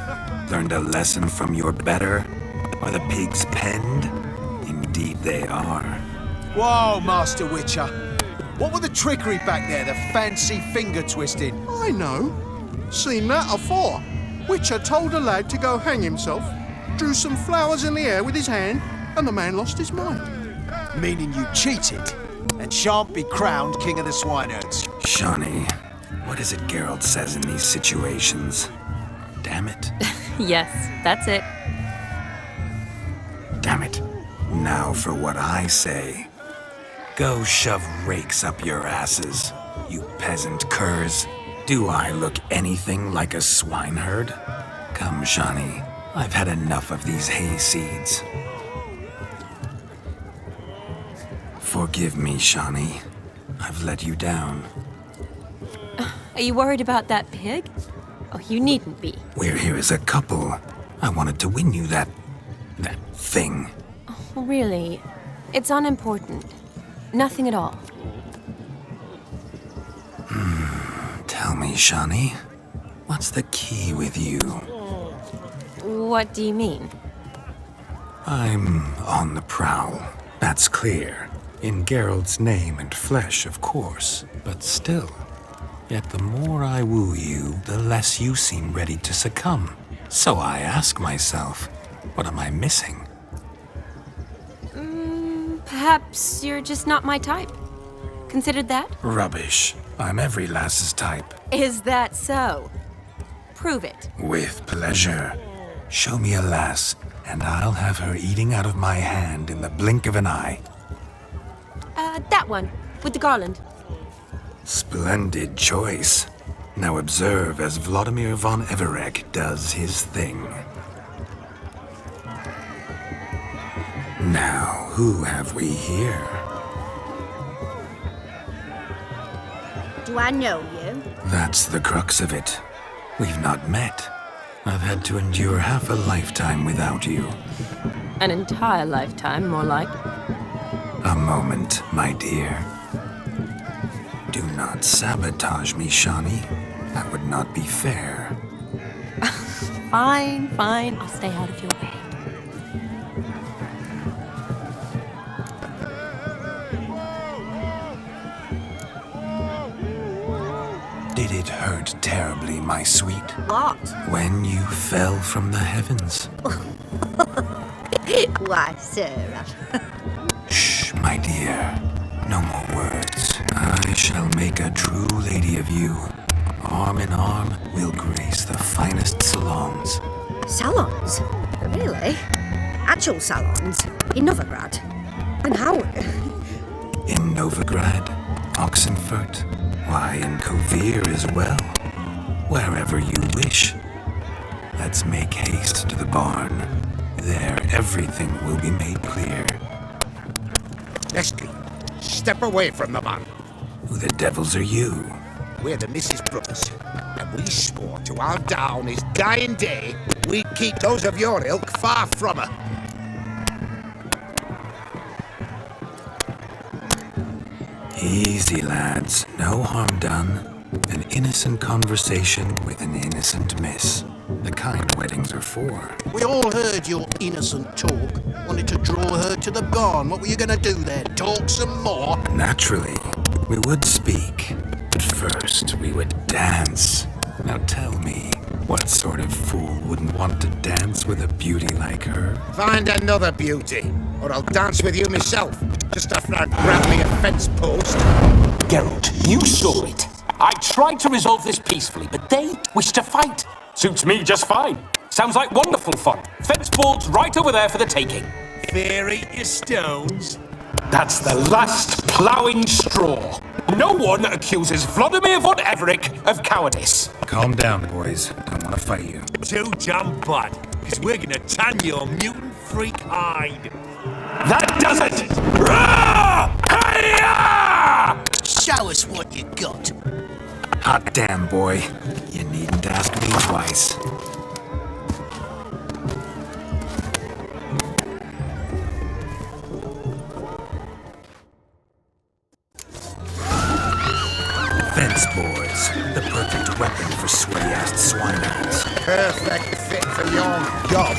learned a lesson from your better? Are the pigs penned? Indeed they are. Whoa, Master Witcher. What were the trickery back there, the fancy finger twisting? I know. Seen that afore. Witcher told a lad to go hang himself, drew some flowers in the air with his hand, and the man lost his mind. Meaning you cheated, and shan't be crowned King of the Swineherds. Shani, what is it Geralt says in these situations? Damn it. Yes, that's it. Damn it. Now for what I say. Go shove rakes up your asses, you peasant curs. Do I look anything like a swineherd? Come, Shani. I've had enough of these hayseeds. Forgive me, Shani. I've let you down. Are you worried about that pig? Oh, you needn't be. We're here as a couple. I wanted to win you that thing. Oh, really? It's unimportant. Nothing at all. me, Shani. What's the key with you? What do you mean? I'm on the prowl. That's clear. In Geralt's name and flesh, of course. But still. Yet the more I woo you, the less you seem ready to succumb. So I ask myself, what am I missing? Perhaps you're just not my type. Considered that? Rubbish. I'm every lass's type. Is that so? Prove it. With pleasure. Show me a lass, and I'll have her eating out of my hand in the blink of an eye. That one, with the garland. Splendid choice. Now observe as Vladimir von Everec does his thing. Now, who have we here? Do I know you? That's the crux of it. We've not met. I've had to endure half a lifetime without you. An entire lifetime, more like. A moment, my dear. Do not sabotage me, Shani. That would not be fair. Fine, fine. I'll stay out of your way. Did it hurt terribly, my sweet? What? When you fell from the heavens? Why, Sarah? Shh, my dear. No more words. I shall make a true lady of you. Arm in arm, we'll grace the finest salons. Salons? Really? Actual salons? In Novigrad? And how? In Novigrad, Oxenfurt, why, in Kovir as well. Wherever you wish. Let's make haste to the barn. There, everything will be made clear. Leslie, step away from the man. Who the devils are you? We're the Mrs. Brothers, and we swore to our down his dying day we'd keep those of your ilk far from her. Easy, lads. No harm done. An innocent conversation with an innocent miss. The kind weddings are for. We all heard your innocent talk. Wanted to draw her to the barn. What were you gonna do there? Talk some more? Naturally, we would speak. But first, we would dance. Now tell me, what sort of fool wouldn't want to dance with a beauty like her? Find another beauty, or I'll dance with you myself. Just after I grab me a fence post. Geralt, you saw it. I tried to resolve this peacefully, but they wish to fight. Suits me just fine. Sounds like wonderful fun. Fence boards right over there for the taking. Fear eat your stones. That's the last ploughing straw. No one accuses Vladimir von Everec of cowardice. Calm down, boys. Don't want to fight you. Too damn bad, because we're gonna tan your mutant freak hide. That does it! Rah! Hi-ya! Show us what you got. Hot damn, boy. You needn't ask me twice. Fence boards. The perfect weapon for sweaty-assed swineheads. Perfect fit for your job,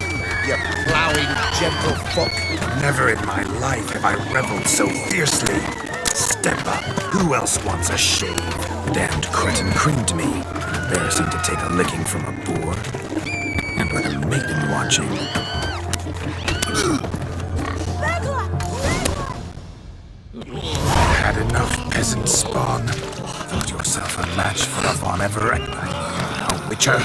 you ploughing gentlefolk. Never in my life have I reveled so fiercely. Step up. Who else wants a shave? Damned cretin creamed me. Embarrassing to take a licking from a boor. And with a maiden watching. Had enough, peasant spawn. Thought yourself a match for a Von Everett. A witcher.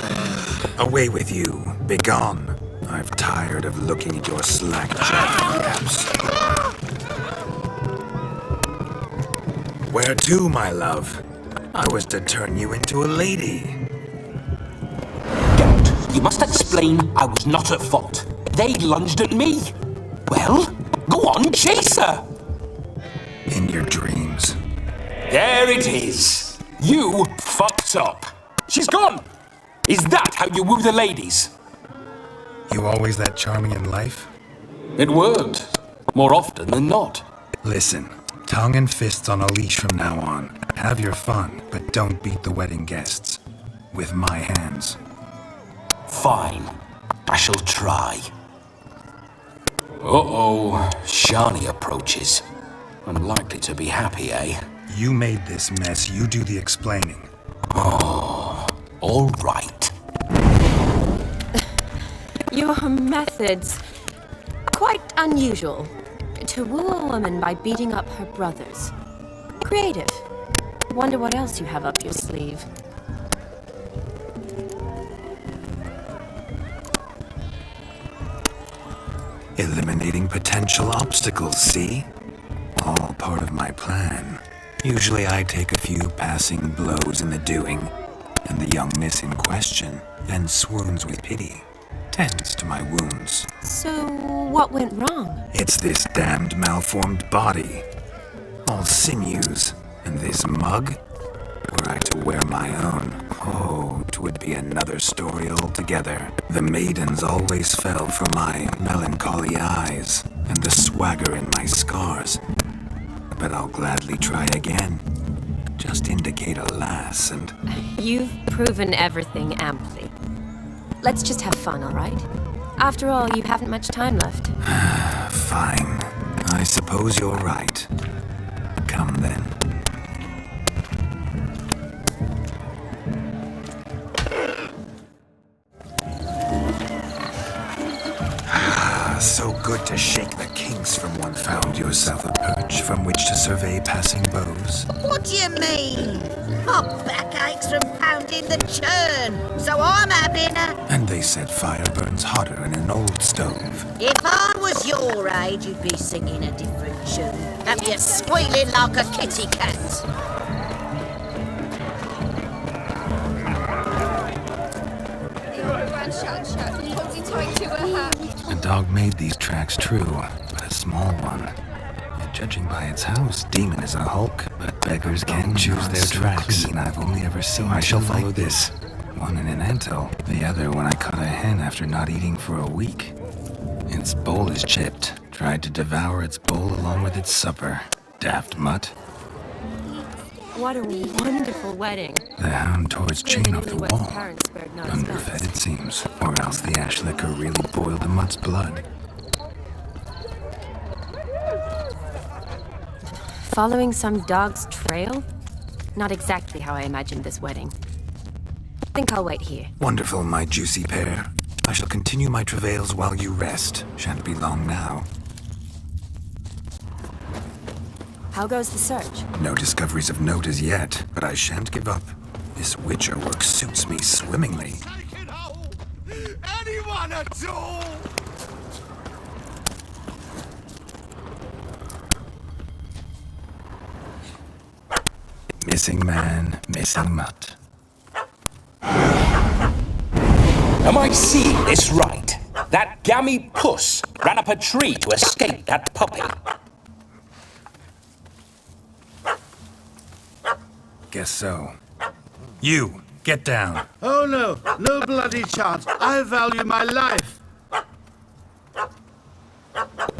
Away with you. Begone. I've tired of looking at your slack-jawed yaps. Where to, my love? I was to turn you into a lady. Geralt, you must explain I was not at fault. They lunged at me. Well, go on, chase her. In your dreams. There it is. You fucked up. She's gone. Is that how you woo the ladies? You always that charming in life? It worked. More often than not. Listen, tongue and fists on a leash from now on. Have your fun, but don't beat the wedding guests. with my hands. Fine. I shall try. Uh-oh. Shani approaches. Unlikely to be happy, eh? You made this mess, you do the explaining. Oh, all right. Your methods... quite unusual. To woo a woman by beating up her brothers. Creative. Wonder what else you have up your sleeve. Eliminating potential obstacles, see? All part of my plan. Usually I take a few passing blows in the doing, and the young miss in question then swoons with pity, tends to my wounds. So, what went wrong? It's this damned malformed body. All sinews, and this mug? Were I to wear my own, oh, 'twould be another story altogether. The maidens always fell for my melancholy eyes, and the swagger in my scars. But I'll gladly try again. Just indicate a lass and... You've proven everything amply. Let's just have fun, all right? After all, you haven't much time left. Fine. I suppose you're right. Come then. So good to shake the kinks from one. Found yourself a perch from which to survey passing bows. What do you mean? My back aches from pounding the churn, so I'm having a... And they said fire burns hotter in an old stove. If I was your age, you'd be singing a different tune. Have you squealing like a kitty cat? A dog made these tracks true, but a small one. And judging by its house, Demon is a hulk, but beggars can choose their tracks. Clean, I've only ever seen. I shall follow this. One in an antle, the other when I caught a hen after not eating for a week. Its bowl is chipped. Tried to devour its bowl along with its supper. Daft mutt. What a wonderful wedding. The hound tore its chain off the West's wall. parents spared not a Underfed, it seems. Or else the ash liquor really boiled the mutt's blood. Following some dog's trail? Not exactly how I imagined this wedding. Think I'll wait here. Wonderful, my juicy pair. I shall continue my travails while you rest. Shan't be long now. How goes the search? No discoveries of note as yet, but I shan't give up. This Witcher work suits me swimmingly. Anyone at all? Missing man, missing mutt. Am I seeing this right? That gammy puss ran up a tree to escape that puppy. Guess so. You, get down. Oh no, no bloody chance. I value my life.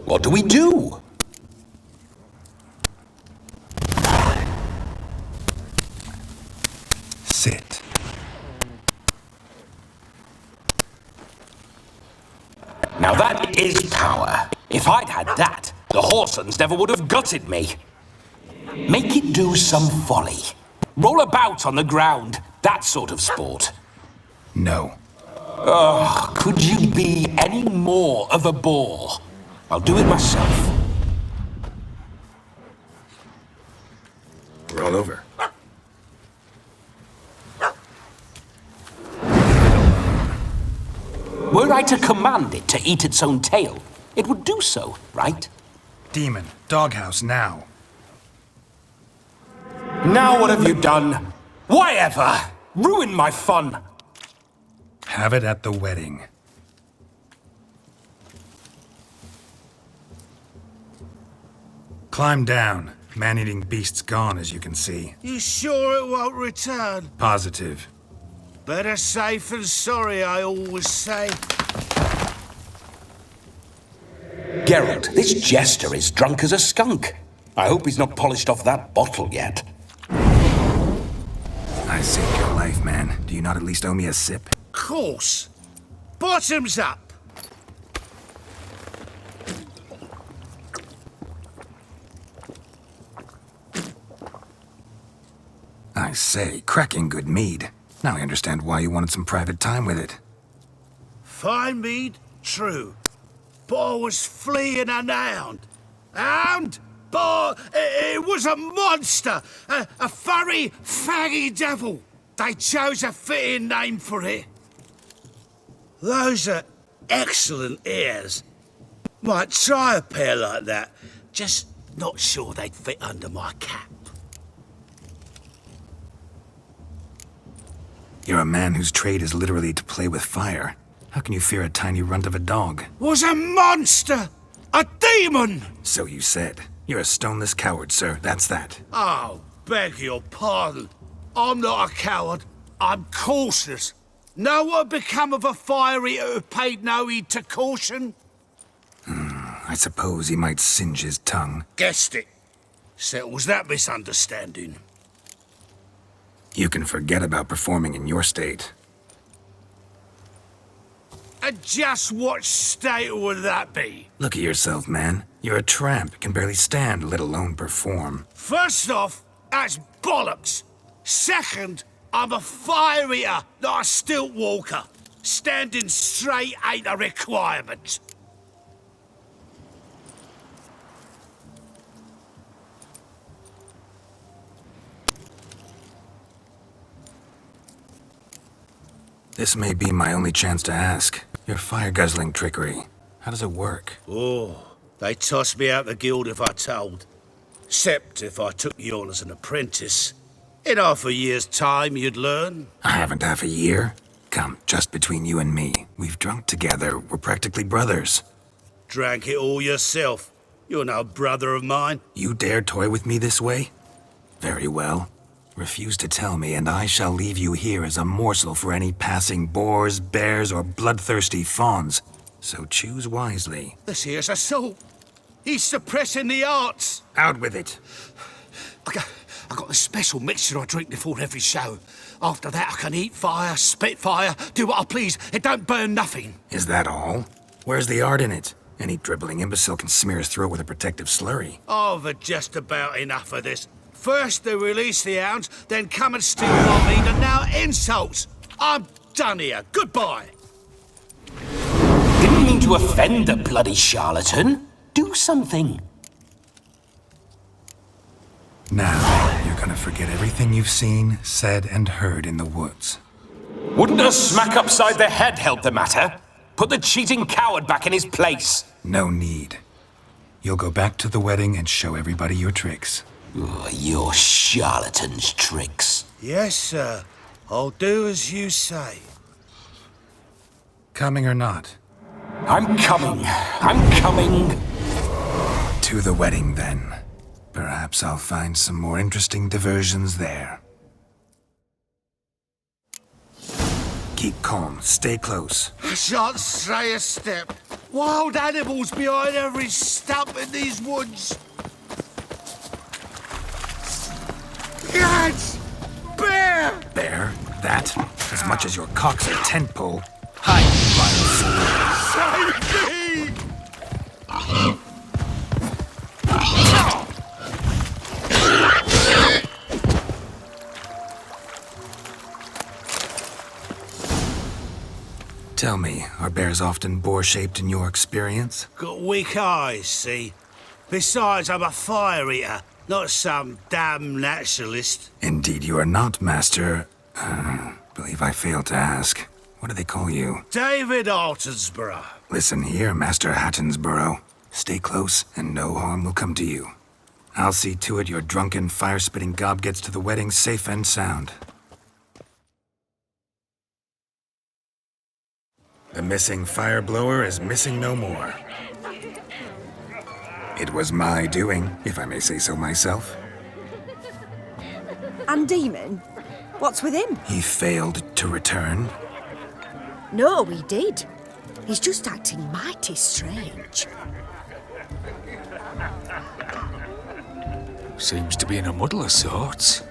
What do we do? Sit. Now that is power. If I'd had that, the Horsons never would have gutted me. Make it do some folly. Roll about on the ground. That sort of sport. No. Ugh, could you be any more of a bore? I'll do it myself. Roll over. Were I to command it to eat its own tail, it would do so, right? Demon, doghouse now. Now what have you done? Why ever? Ruin my fun. Have it at the wedding. Climb down. Man-eating beast's gone, as you can see. You sure it won't return? Positive. Better safe than sorry, I always say. Geralt, this jester is drunk as a skunk. I hope he's not polished off that bottle yet. I I saved your life, man. Do you not at least owe me a sip? Course. Bottoms up. I say, cracking good mead. Now I understand why you wanted some private time with it. Fine mead, true. But I was fleeing an hound. Hound? But it was a monster. A furry, faggy devil. They chose a fitting name for it. Those are excellent ears. Might try a pair like that. Just not sure they'd fit under my cap. You're a man whose trade is literally to play with fire. How can you fear a tiny runt of a dog? Was a monster! A demon! So you said. You're a stoneless coward, sir. That's that. Oh, beg your pardon. I'm not a coward. I'm cautious. Know what become of a fire eater who paid no heed to caution? I suppose he might singe his tongue. Guessed it. Settles that misunderstanding. You can forget about performing in your state. And just what state would that be? Look at yourself, man. You're a tramp, can barely stand, let alone perform. First off, that's bollocks. Second, I'm a fire eater, not a stilt walker. Standing straight ain't a requirement. This may be my only chance to ask. Your fire-guzzling trickery, how does it work? Oh, they toss me out the guild if I told. Except if I took you on as an apprentice. In half a year's time, you'd learn. I haven't half a year. Come, just between you and me. We've drunk together. We're practically brothers. Drank it all yourself. You're no brother of mine. You dare toy with me this way? Very well. Refuse to tell me, and I shall leave you here as a morsel for any passing boars, bears, or bloodthirsty fawns. So choose wisely. This here's assault. He's suppressing the arts. Out with it. I got a special mixture I drink before every show. After that, I can eat fire, spit fire, do what I please. It don't burn nothing. Is that all? Where's the art in it? Any dribbling imbecile can smear his throat with a protective slurry. I've had just about enough of this. First they release the hounds, then come and steal my meat, and now insults. I'm done here. Goodbye. Didn't mean to offend the bloody charlatan. Do something. Now, you're gonna forget everything you've seen, said, and heard in the woods. Wouldn't a smack upside the head help the matter? Put the cheating coward back in his place. No need. You'll go back to the wedding and show everybody your tricks. Your charlatan's tricks. Yes, sir. I'll do as you say. Coming or not? I'm coming. I'm coming. To the wedding, then. Perhaps I'll find some more interesting diversions there. Keep calm. Stay close. I shan't stray a step. Wild animals behind every stump in these woods. Lads! Bear! Bear? That? As much as your cock's a tent pole. Hide, Save me! Tell me, are bears often boar-shaped in your experience? Got weak eyes, see? Besides, I'm a fire eater, not some damn naturalist. Indeed you are not, Master. Believe I failed to ask. What do they call you? David Altonsborough. Listen here, Master Hattonsborough. Stay close, and no harm will come to you. I'll see to it your drunken, fire-spitting gob gets to the wedding safe and sound. The missing fire blower is missing no more. It was my doing, if I may say so myself. And Demon? What's with him? He failed to return. No, he did. He's just acting mighty strange. Seems to be in a muddle of sorts.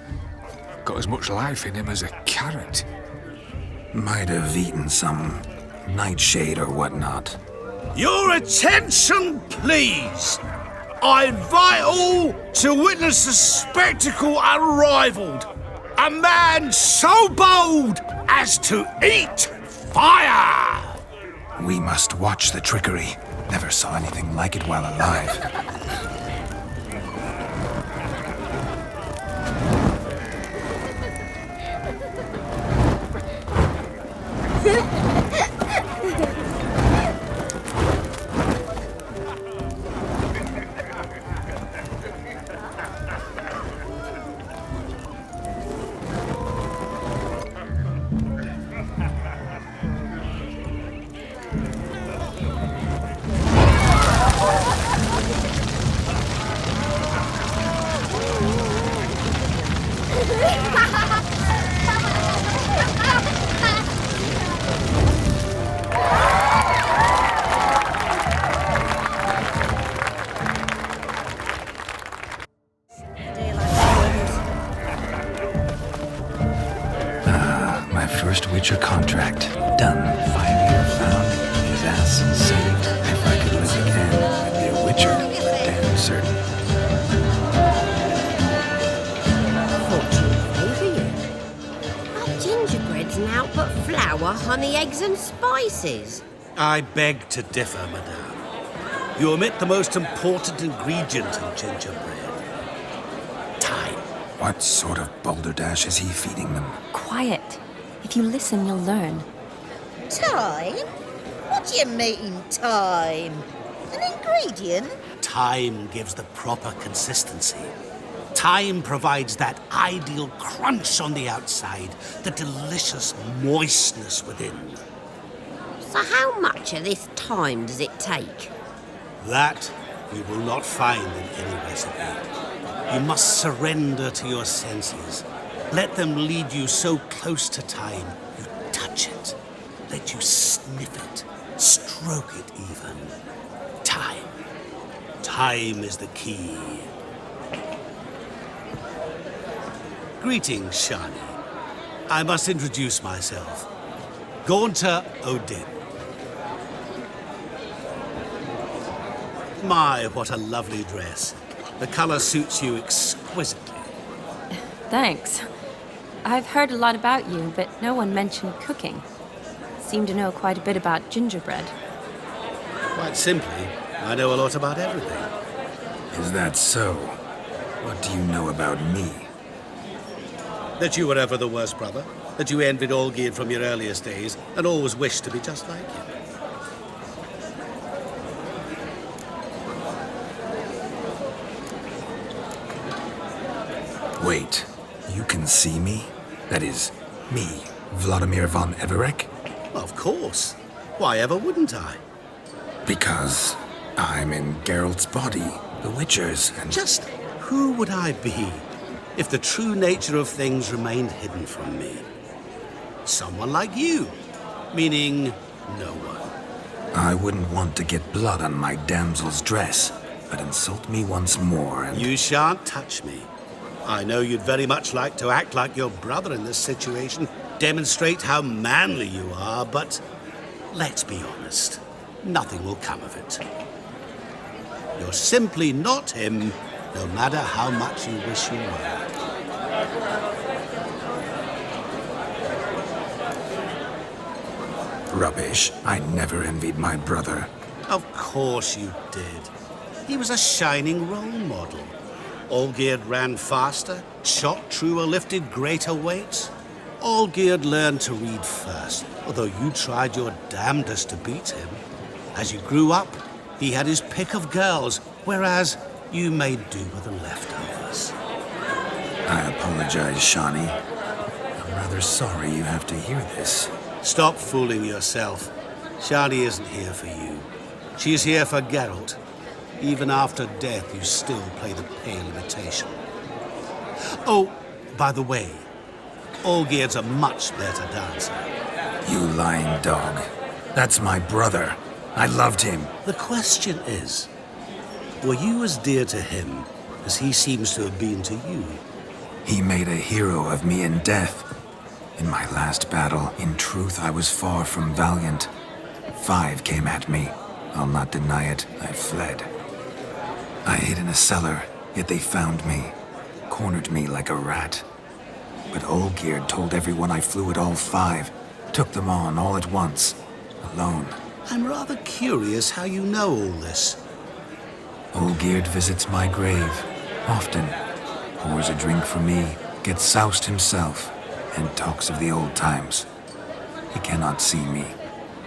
got as much life in him as a carrot. Might have eaten some nightshade or whatnot. Your attention, please! I invite all to witness a spectacle unrivaled. A man so bold as to eat fire! We must watch the trickery. Never saw anything like it while alive. My first Witcher contract. Done. 5-year found. His ass saved. If I could live again, I'd be a Witcher. For damn certain. Our gingerbread's naught but flour, honey, eggs and spices. I beg to differ, madame. You omit the most important ingredient in gingerbread. Time. What sort of balderdash is he feeding them? Quiet. If you listen, you'll learn. Time? What do you mean, time? An ingredient? Time gives the proper consistency. Time provides that ideal crunch on the outside, the delicious moistness within. So how much of this time does it take? That you will not find in any recipe. You must surrender to your senses. Let them lead you so close to time, you touch it. Let you sniff it, stroke it even. Time. Time is the key. Greetings, Shani. I must introduce myself. Gaunter Odin. My, what a lovely dress. The color suits you exquisitely. Thanks. I've heard a lot about you, but no one mentioned cooking. Seem to know quite a bit about gingerbread. Quite simply, I know a lot about everything. Is that so? What do you know about me? That you were ever the worst brother, that you envied Olgierd from your earliest days, and always wished to be just like him. Wait, you can see me? That is, me, Vladimir von Everec? Of course. Why ever wouldn't I? Because I'm in Geralt's body, the Witcher's, and... Just who would I be if the true nature of things remained hidden from me? Someone like you, meaning no one. I wouldn't want to get blood on my damsel's dress, but insult me once more and... You shan't touch me. I know you'd very much like to act like your brother in this situation, demonstrate how manly you are, but let's be honest, nothing will come of it. You're simply not him, no matter how much you wish you were. Rubbish. I never envied my brother. Of course you did. He was a shining role model. Olgierd ran faster, shot truer, lifted greater weights. Olgierd learned to read first, although you tried your damnedest to beat him. As you grew up, he had his pick of girls, whereas you made do with the leftovers. I apologize, Shani. I'm rather sorry you have to hear this. Stop fooling yourself. Shani isn't here for you. She's here for Geralt. Even after death, you still play the pale imitation. Oh, by the way, Olgierd's a much better dancer. You lying dog. That's my brother. I loved him. The question is, were you as dear to him as he seems to have been to you? He made a hero of me in death. In my last battle, in truth, I was far from valiant. 5 came at me. I'll not deny it, I fled. I hid in a cellar, yet they found me, cornered me like a rat. But Olgierd told everyone I flew at all 5, took them on all at once, alone. I'm rather curious how you know all this. Olgierd visits my grave, often. Pours a drink for me, gets soused himself, and talks of the old times. He cannot see me,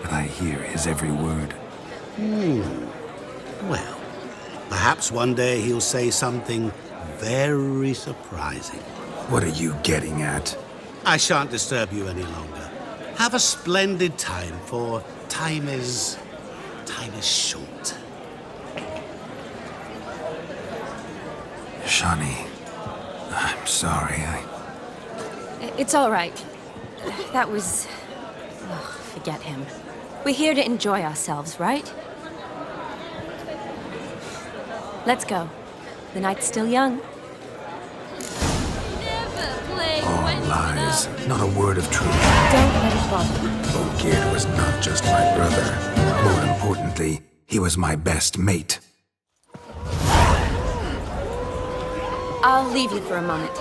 but I hear his every word. Well, perhaps one day he'll say something very surprising. What are you getting at? I shan't disturb you any longer. Have a splendid time, for time is short. Shani, I'm sorry, It's all right. That was... Ugh, forget him. We're here to enjoy ourselves, right? Let's go. The night's still young. All lies, not a word of truth. Don't let it bother you. Olgierd was not just my brother. More importantly, he was my best mate. I'll leave you for a moment.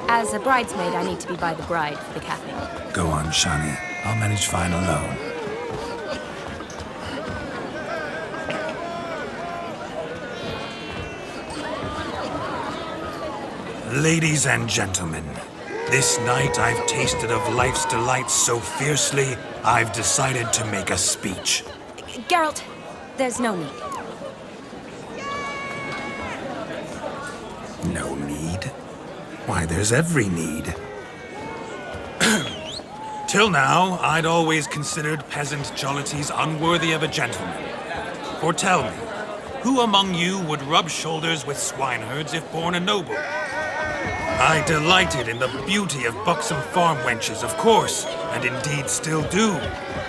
As a bridesmaid, I need to be by the bride for the capping. Go on, Shani. I'll manage fine alone. Ladies and gentlemen, this night I've tasted of life's delights so fiercely, I've decided to make a speech. Geralt, there's no need. No need? Why, there's every need. Till now, I'd always considered peasant jollities unworthy of a gentleman. For tell me, who among you would rub shoulders with swineherds if born a noble? I delighted in the beauty of buxom farm wenches, of course, and indeed still do.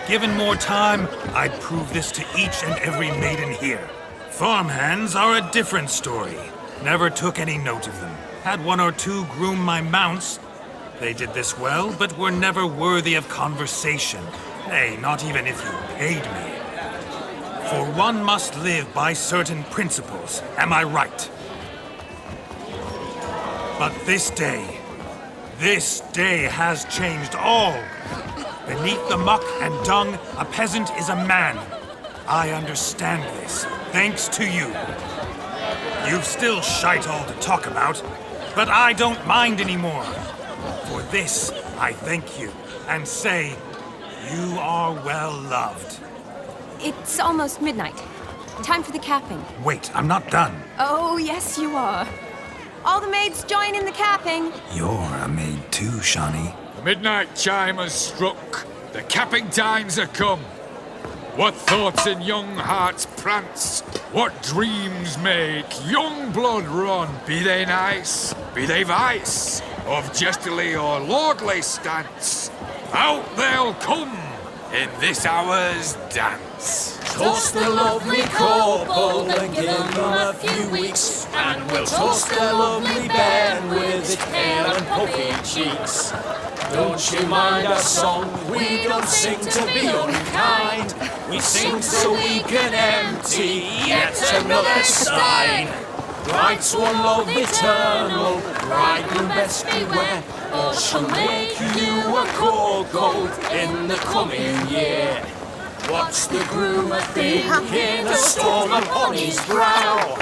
Given more time, I'd prove this to each and every maiden here. Farmhands are a different story. Never took any note of them. Had 1 or 2 groom my mounts. They did this well, but were never worthy of conversation. Nay, not even if you paid me. For one must live by certain principles, am I right? But this day has changed all. Beneath the muck and dung, a peasant is a man. I understand this, thanks to you. You've still shite all to talk about, but I don't mind anymore. For this, I thank you, and say, you are well loved. It's almost midnight. Time for the capping. Wait, I'm not done. Oh, yes, you are. All the maids join in the capping. You're a maid too, Shani. The midnight chime has struck. The capping times are come. What thoughts in young hearts prance? What dreams make young blood run? Be they nice, be they vice, of jestily or lordly stance, out they'll come in this hour's dance. Toast the lovely couple and give them a few weeks, and we'll toast the lovely bed with its pale and puffy cheeks. Don't you mind our song? We don't sing to be unkind. We sing so we can empty yet another stein. Bride's one love eternal, bridegroom best beware, or she'll make you a cold in the coming year. What's the groom a-thinking, a storm upon his brow?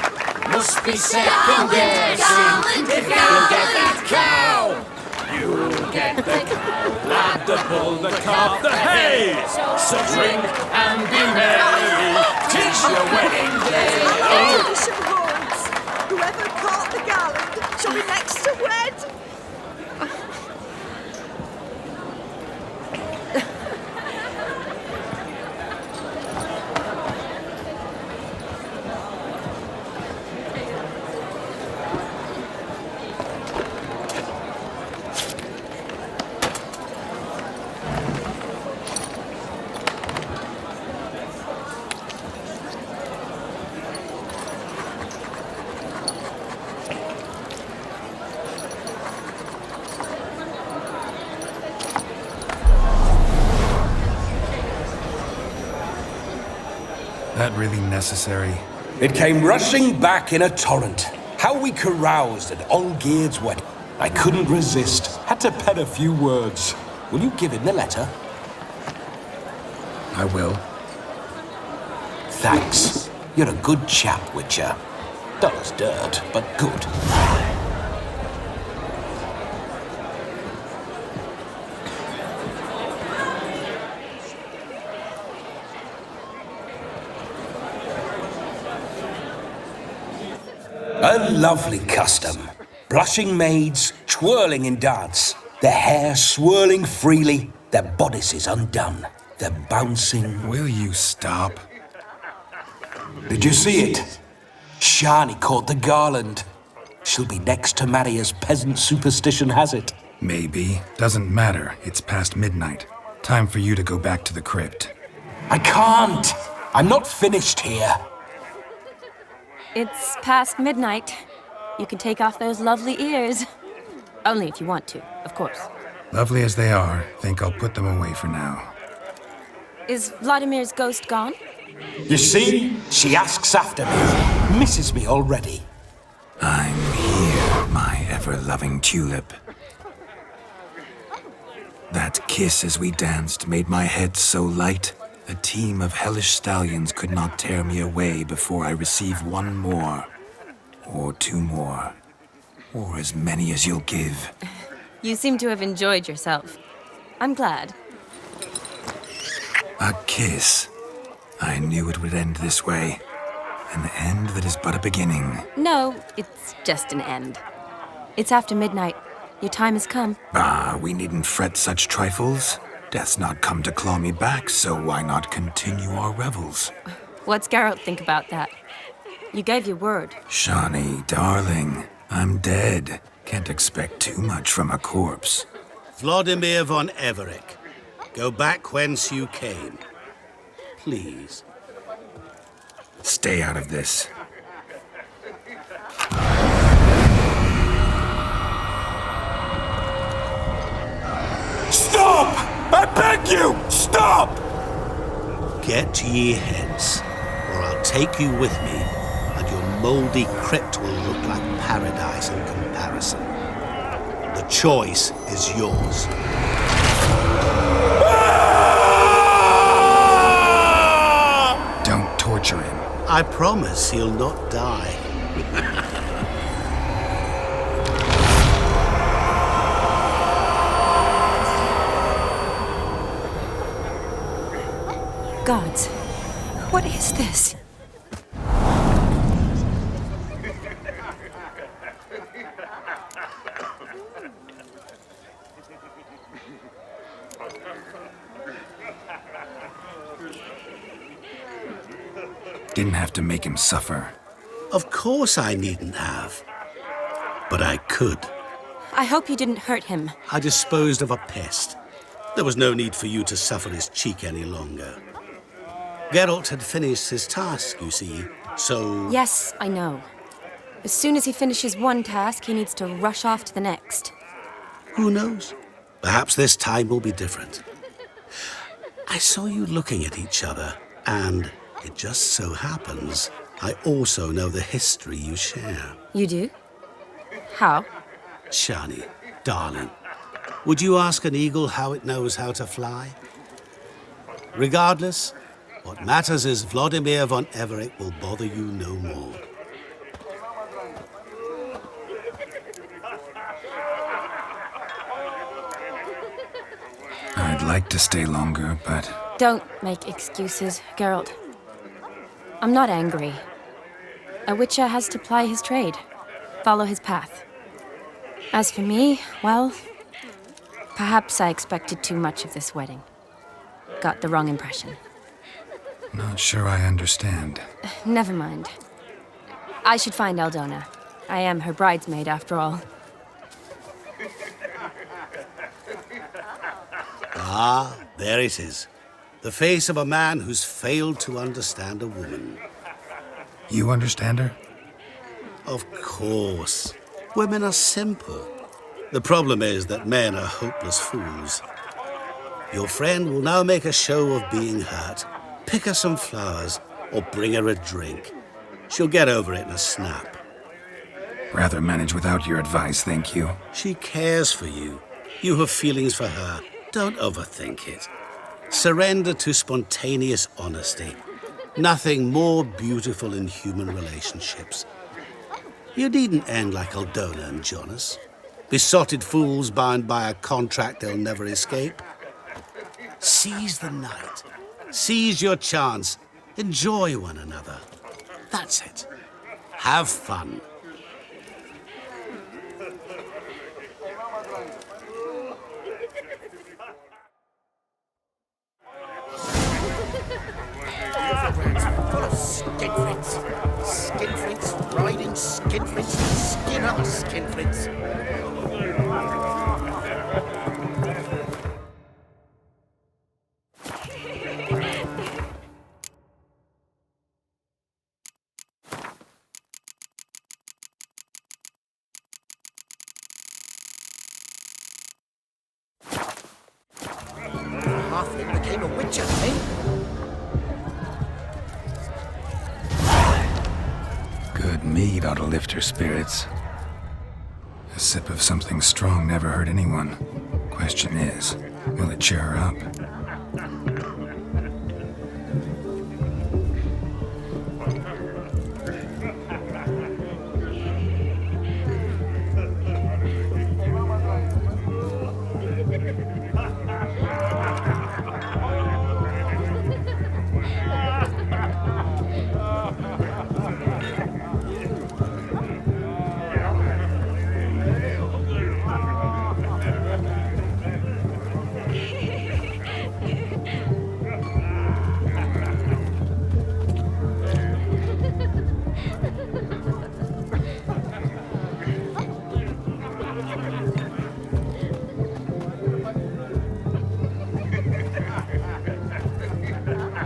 Must be second guessing if he'll get that cow. You'll get the cow, lad, the bull, the calf, the hay. So drink and be merry, 'tis your wedding day. Oh. Tradition holds. Whoever caught the gallant shall be next to wed. That really necessary? It came rushing back in a torrent. How we caroused at Olgierd's wedding. I couldn't resist. Had to pen a few words. Will you give him the letter? I will. Thanks. You're a good chap, Witcher. Dull as dirt, but good. A lovely custom. Blushing maids, twirling in dance. Their hair swirling freely, their bodices undone. They're bouncing. Will you stop? Did you see it? Shani caught the garland. She'll be next to marry as peasant superstition has it. Maybe. Doesn't matter. It's past midnight. Time for you to go back to the crypt. I can't. I'm not finished here. It's past midnight. You can take off those lovely ears. Only if you want to, of course. Lovely as they are, think I'll put them away for now. Is Vladimir's ghost gone? You see? She asks after me. Misses me already. I'm here, my ever-loving tulip. That kiss as we danced made my head so light, a team of hellish stallions could not tear me away before I receive one more. Or two more. Or as many as you'll give. You seem to have enjoyed yourself. I'm glad. A kiss. I knew it would end this way. An end that is but a beginning. No, it's just an end. It's after midnight. Your time has come. Ah, we needn't fret such trifles. Death's not come to claw me back, so why not continue our revels? What's Geralt think about that? You gave your word. Shani, darling, I'm dead. Can't expect too much from a corpse. Vladimir von Everec, go back whence you came. Please. Stay out of this. Stop! I beg you! Stop! Get ye hence, or I'll take you with me, and your mouldy crypt will look like paradise in comparison. The choice is yours. Don't torture him. I promise he'll not die. Gods, what is this? Didn't have to make him suffer. Of course I needn't have. But I could. I hope you didn't hurt him. I disposed of a pest. There was no need for you to suffer his cheek any longer. Geralt had finished his task, you see, so... Yes, I know. As soon as he finishes one task, he needs to rush off to the next. Who knows? Perhaps this time will be different. I saw you looking at each other, and it just so happens I also know the history you share. You do? How? Shani, darling, would you ask an eagle how it knows how to fly? Regardless, what matters is Vladimir von Everec will bother you no more. I'd like to stay longer, but... Don't make excuses, Geralt. I'm not angry. A Witcher has to ply his trade, follow his path. As for me, well, perhaps I expected too much of this wedding. Got the wrong impression. Not sure I understand. Never mind. I should find Aldona. I am her bridesmaid, after all. Ah, there it is. The face of a man who's failed to understand a woman. You understand her? Of course. Women are simple. The problem is that men are hopeless fools. Your friend will now make a show of being hurt, pick her some flowers, or bring her a drink. She'll get over it in a snap. Rather manage without your advice, thank you. She cares for you. You have feelings for her. Don't overthink it. Surrender to spontaneous honesty. Nothing more beautiful in human relationships. You needn't end like Aldona and Jonas. Besotted fools bound by a contract they'll never escape. Seize the night. Seize your chance. Enjoy one another. That's it. Have fun. Full of skinflints. Skinflints riding skinflints to skin other skinflints. Halfling became a witcher, eh? Good mead ought to lift her spirits. A sip of something strong never hurt anyone. Question is, will it cheer her up?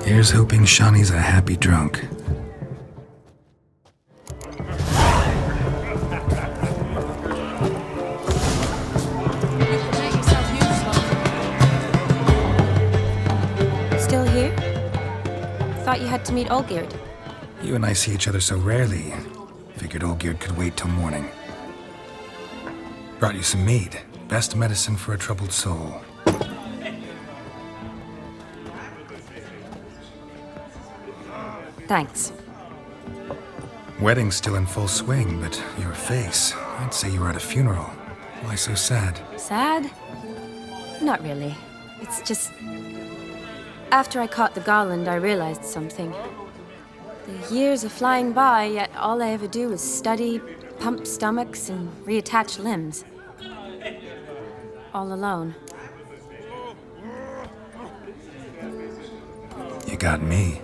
Here's hoping Shani's a happy drunk. Still here? Thought you had to meet Olgierd. You and I see each other so rarely. Figured Olgierd could wait till morning. Brought you some mead. Best medicine for a troubled soul. Thanks. Wedding's still in full swing, but your face, I'd say you were at a funeral. Why so sad? Sad? Not really. It's just... After I caught the garland, I realized something. The years are flying by, yet all I ever do is study, pump stomachs, and reattach limbs. All alone. You got me.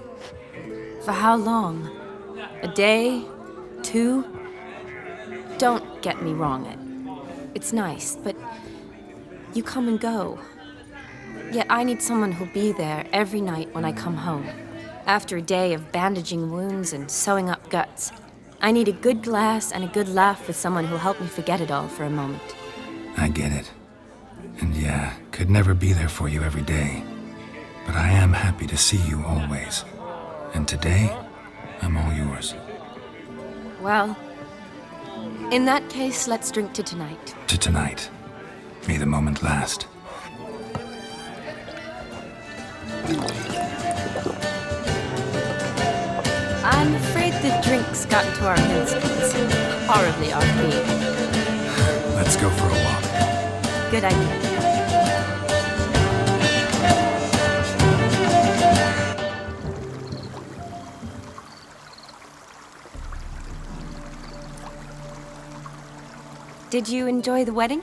For how long? A day? 2? Don't get me wrong. It's nice, but you come and go. Yet I need someone who'll be there every night when I come home. After a day of bandaging wounds and sewing up guts, I need a good glass and a good laugh with someone who'll help me forget it all for a moment. I get it. And yeah, could never be there for you every day. But I am happy to see you always. And today, I'm all yours. Well, in that case, let's drink to tonight. To tonight. May the moment last. I'm afraid the drinks got into our headspace. Horribly offbeat. Let's go for a walk. Good idea. Did you enjoy the wedding?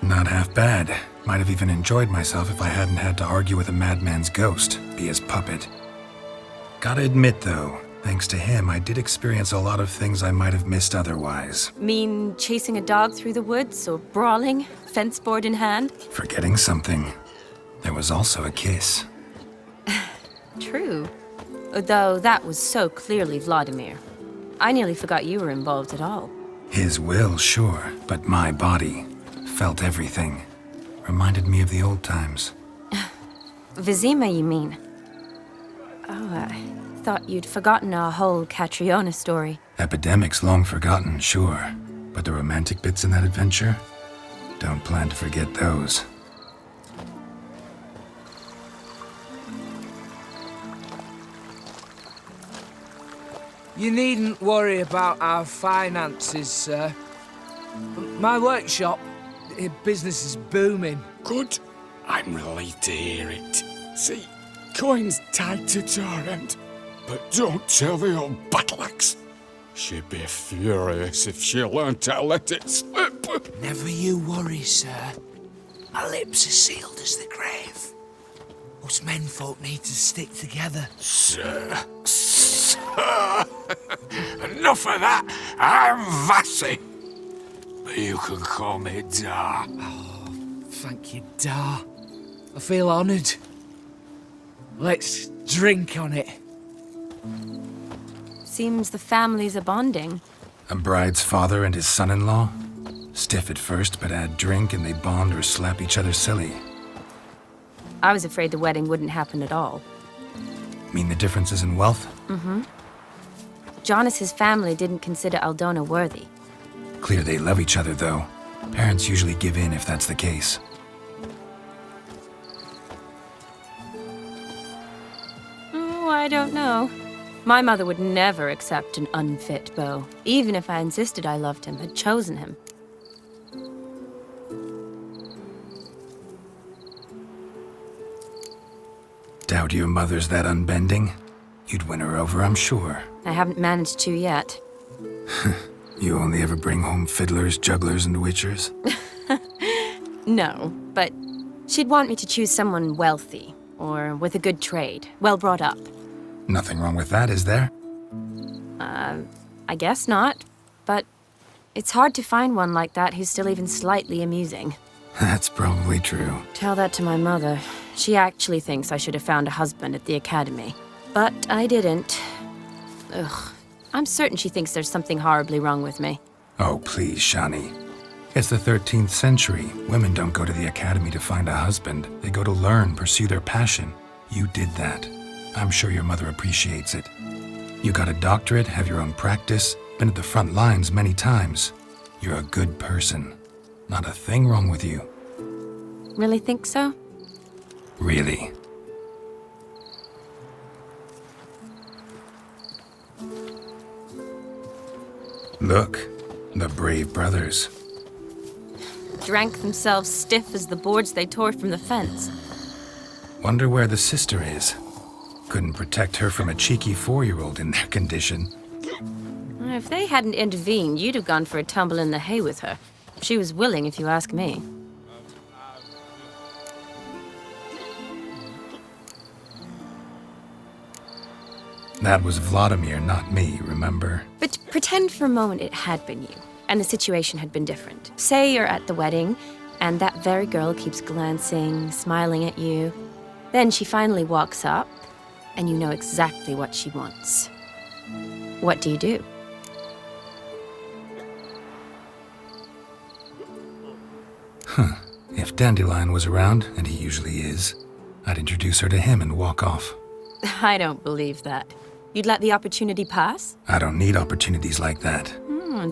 Not half bad. Might have even enjoyed myself if I hadn't had to argue with a madman's ghost, be his puppet. Gotta admit, though, thanks to him, I did experience a lot of things I might have missed otherwise. Mean chasing a dog through the woods or brawling, fence board in hand? Forgetting something. There was also a kiss. True. Though that was so clearly Vladimir. I nearly forgot you were involved at all. His will, sure, but my body felt everything. Reminded me of the old times. Vizima, you mean? Oh, I thought you'd forgotten our whole Catriona story. Epidemics long forgotten, sure. But the romantic bits in that adventure? Don't plan to forget those. You needn't worry about our finances, sir. My workshop, business is booming. Good. I'm relieved to hear it. See, coin's tied to Torrent, but don't tell the old battle-axe. She'd be furious if she learned to let it slip. Never you worry, sir. My lips are sealed as the grave. Us menfolk need to stick together. Sir. Enough of that. I'm Vassy. But you can call me Dar. Oh, thank you, Dar. I feel honoured. Let's drink on it. Seems the families are bonding. A bride's father and his son-in-law? Stiff at first, but add drink and they bond or slap each other silly. I was afraid the wedding wouldn't happen at all. Mean the differences in wealth? Mm-hmm. Jonas's family didn't consider Aldona worthy. Clear they love each other, though. Parents usually give in if that's the case. Oh, I don't know. My mother would never accept an unfit beau, even if I insisted I loved him, had chosen him. Doubt your mother's that unbending? You'd win her over, I'm sure. I haven't managed to yet. You only ever bring home fiddlers, jugglers, and witchers? No, but she'd want me to choose someone wealthy, or with a good trade, well brought up. Nothing wrong with that, is there? I guess not, but it's hard to find one like that who's still even slightly amusing. That's probably true. Tell that to my mother. She actually thinks I should have found a husband at the academy. But I didn't. Ugh. I'm certain she thinks there's something horribly wrong with me. Oh, please, Shani. It's the 13th century. Women don't go to the academy to find a husband. They go to learn, pursue their passion. You did that. I'm sure your mother appreciates it. You got a doctorate, have your own practice, been at the front lines many times. You're a good person. Not a thing wrong with you. Really think so? Really. Look, the brave brothers. Drank themselves stiff as the boards they tore from the fence. Wonder where the sister is. Couldn't protect her from a cheeky 4-year-old in their condition. If they hadn't intervened, you'd have gone for a tumble in the hay with her. She was willing, if you ask me. That was Vladimir, not me, remember? But pretend for a moment it had been you, and the situation had been different. Say you're at the wedding, and that very girl keeps glancing, smiling at you. Then she finally walks up, and you know exactly what she wants. What do you do? Huh. If Dandelion was around, and he usually is, I'd introduce her to him and walk off. I don't believe that. You'd let the opportunity pass? I don't need opportunities like that.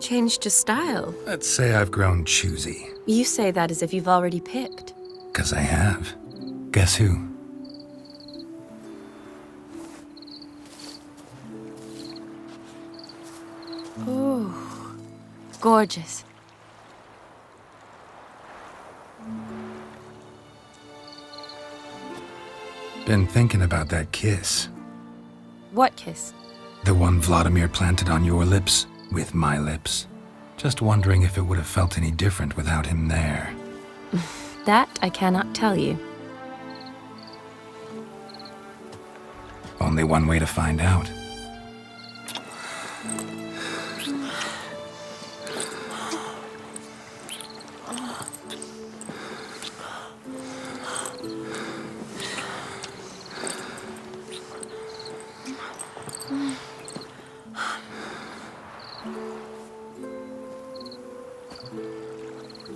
Changed your style. Let's say I've grown choosy. You say that as if you've already picked. 'Cause I have. Guess who? Oh, gorgeous. Been thinking about that kiss. What kiss? The one Vladimir planted on your lips, with my lips. Just wondering if it would have felt any different without him there. That I cannot tell you. Only one way to find out.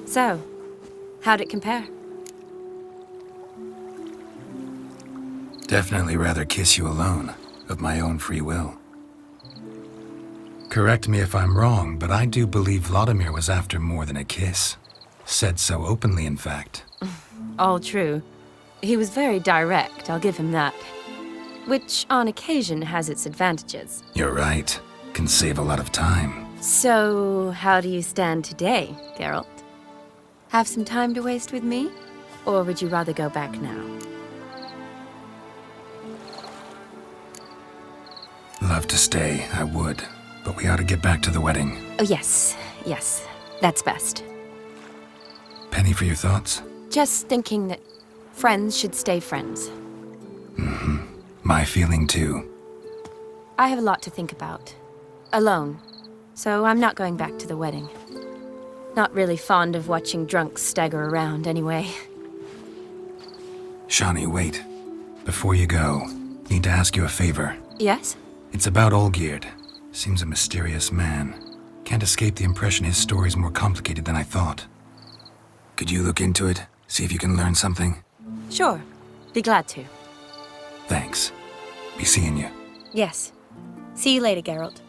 So, how'd it compare? Definitely rather kiss you alone, of my own free will. Correct me if I'm wrong, but I do believe Vladimir was after more than a kiss. Said so openly, in fact. All true. He was very direct, I'll give him that. Which, on occasion, has its advantages. You're right. Can save a lot of time. So, how do you stand today, Geralt? Have some time to waste with me? Or would you rather go back now? Love to stay, I would. But we ought to get back to the wedding. Oh, yes. Yes. That's best. Penny for your thoughts? Just thinking that friends should stay friends. My feeling too. I have a lot to think about. Alone. So I'm not going back to the wedding. Not really fond of watching drunks stagger around, anyway. Shani, wait. Before you go, need to ask you a favor. Yes? It's about Olgierd. Seems a mysterious man. Can't escape the impression his story's more complicated than I thought. Could you look into it? See if you can learn something? Sure. Be glad to. Thanks. Be seeing you. Yes. See you later, Geralt.